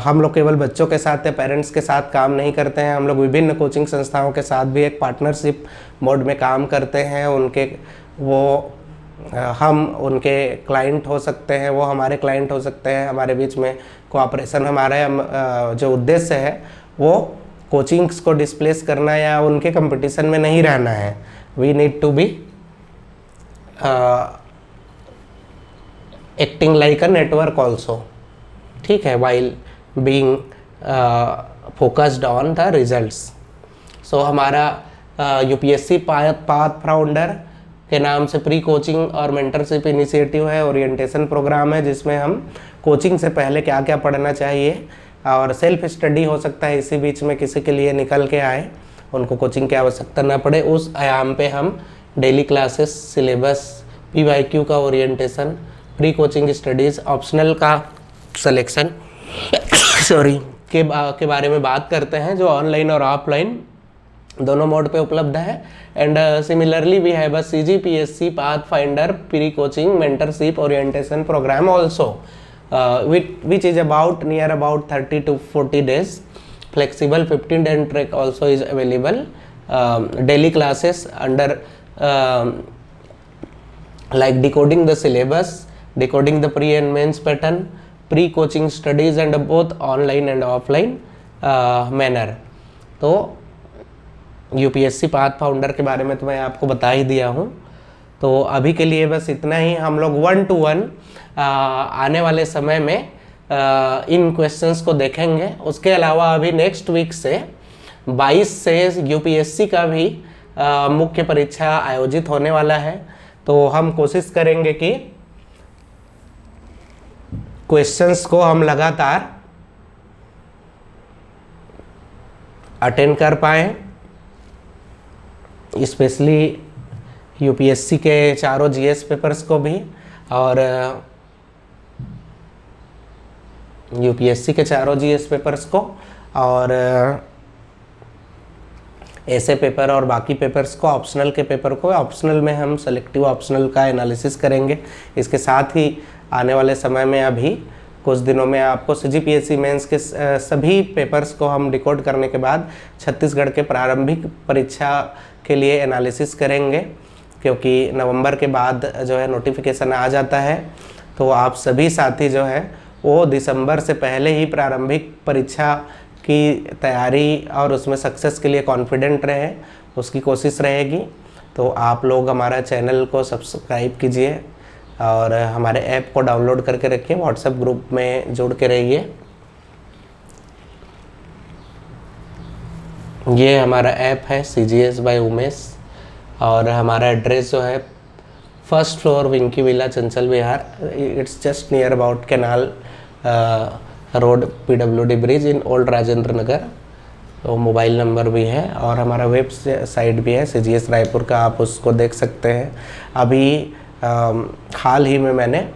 हम लोग केवल बच्चों के साथ या पेरेंट्स के साथ काम नहीं करते हैं, हम लोग विभिन्न कोचिंग संस्थाओं के साथ भी एक पार्टनरशिप मोड में काम करते हैं। हम उनके क्लाइंट हो सकते हैं, वो हमारे क्लाइंट हो सकते हैं। हमारे बीच में कोऑपरेशन, हमारा जो उद्देश्य है वो कोचिंग्स को डिस्प्लेस करना या उनके कंपटीशन में नहीं रहना है। We need to be acting like a network also, ठीक है, while being focused on the results. So हमारा यूपीएससी पाथ फाउंडर के नाम से प्री कोचिंग और मेंटरशिप इनिशिएटिव है, ओरिएंटेशन प्रोग्राम है जिसमें हम कोचिंग से पहले क्या क्या पढ़ना चाहिए और सेल्फ स्टडी हो सकता है इसी बीच में किसी के लिए निकल के आए, उनको कोचिंग की आवश्यकता ना पड़े, उस आयाम पे हम डेली क्लासेस, सिलेबस, पीवाईक्यू का orientation, pre coaching studies, optional का सिलेक्शन सॉरी के बारे में बात करते हैं, जो ऑनलाइन और ऑफलाइन दोनों मोड पे उपलब्ध है। And similarly we have a CGPSC path finder pre coaching mentorship orientation programme also which is about near about 30 to 40 days. Flexible 15-day track also is available. Daily classes under like decoding the syllabus, decoding the pre and mains pattern, pre-coaching studies and both online and offline manner. तो UPSC path founder के बारे में तो मैं आपको बता ही दिया हूँ। तो अभी के लिए बस इतना ही। हम लोग 1-to-1 आने वाले समय में इन क्वेश्चंस को देखेंगे। उसके अलावा अभी नेक्स्ट वीक से 22 से यूपीएससी का भी मुख्य परीक्षा आयोजित होने वाला है। तो हम कोशिश करेंगे कि क्वेश्चंस को हम लगातार अटेंड कर पाएँ, स्पेशली यूपीएससी के चारों जीएस पेपर्स को भी और यूपीएससी के चारों जीएस पेपर्स को और ऐसे पेपर और बाकी पेपर्स को, ऑप्शनल के पेपर को। ऑप्शनल में हम सेलेक्टिव ऑप्शनल का एनालिसिस करेंगे। इसके साथ ही आने वाले समय में अभी कुछ दिनों में आपको CGPSC मेंस के सभी पेपर्स को हम डिकोड करने के बाद छत्तीसगढ़ के प्रारंभिक परीक्षा के लिए एनालिसिस करेंगे, क्योंकि नवंबर के बाद जो है नोटिफिकेशन आ जाता है। तो आप सभी साथी जो है वो दिसंबर से पहले ही प्रारंभिक परीक्षा की तैयारी और उसमें सक्सेस के लिए कॉन्फिडेंट रहे, उसकी कोशिश रहेगी। तो आप लोग हमारा चैनल को सब्सक्राइब कीजिए और हमारे ऐप को डाउनलोड करके रखिए, व्हाट्सएप ग्रुप में जुड़ के रहिए। ये हमारा ऐप है CGS बाय उमेश और हमारा एड्रेस जो है 1st floor Winky villa Chanchal Vihar, it's just near about canal road PWD bridge in old Rajendra Nagar. तो मोबाइल नंबर भी है और हमारा वेबसाइट भी है CGS रायपुर का, आप उसको देख सकते हैं। अभी हाल ही में मैंने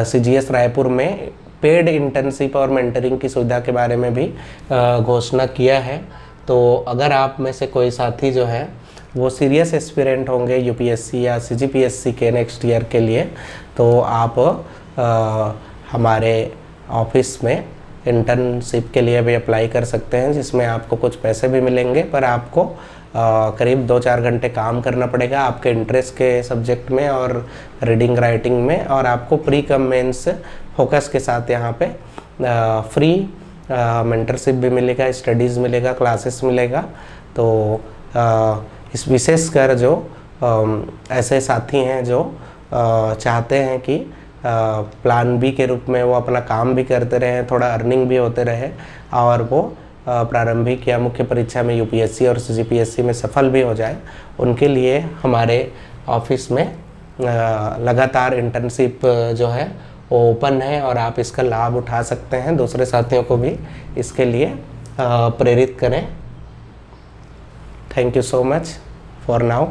CGS रायपुर में पेड इंटर्नशिप और मेंटरिंग की सुविधा के बारे में भी घोषणा किया है। तो अगर आप में से कोई साथी जो है वो सीरियस एस्पिरेंट होंगे यूपीएससी या CGPSC के नेक्स्ट ईयर के लिए, तो आप हमारे ऑफिस में इंटर्नशिप के लिए भी अप्लाई कर सकते हैं, जिसमें आपको कुछ पैसे भी मिलेंगे, पर आपको करीब 2-4 घंटे काम करना पड़ेगा आपके इंटरेस्ट के सब्जेक्ट में और रीडिंग राइटिंग में, और आपको प्री कम मेंस फोकस के साथ यहाँ पे फ्री मेंटरशिप भी मिलेगा, स्टडीज़ मिलेगा, क्लासेस मिलेगा। तो इस विशेषकर जो ऐसे साथी हैं जो चाहते हैं कि प्लान बी के रूप में वो अपना काम भी करते रहें, थोड़ा अर्निंग भी होते रहे और वो प्रारंभिक या मुख्य परीक्षा में यूपीएससी और CGPSC में सफल भी हो जाए, उनके लिए हमारे ऑफिस में लगातार इंटर्नशिप जो है वो ओपन है और आप इसका लाभ उठा सकते हैं। दूसरे साथियों को भी इसके लिए प्रेरित करें। Thank you so much for now.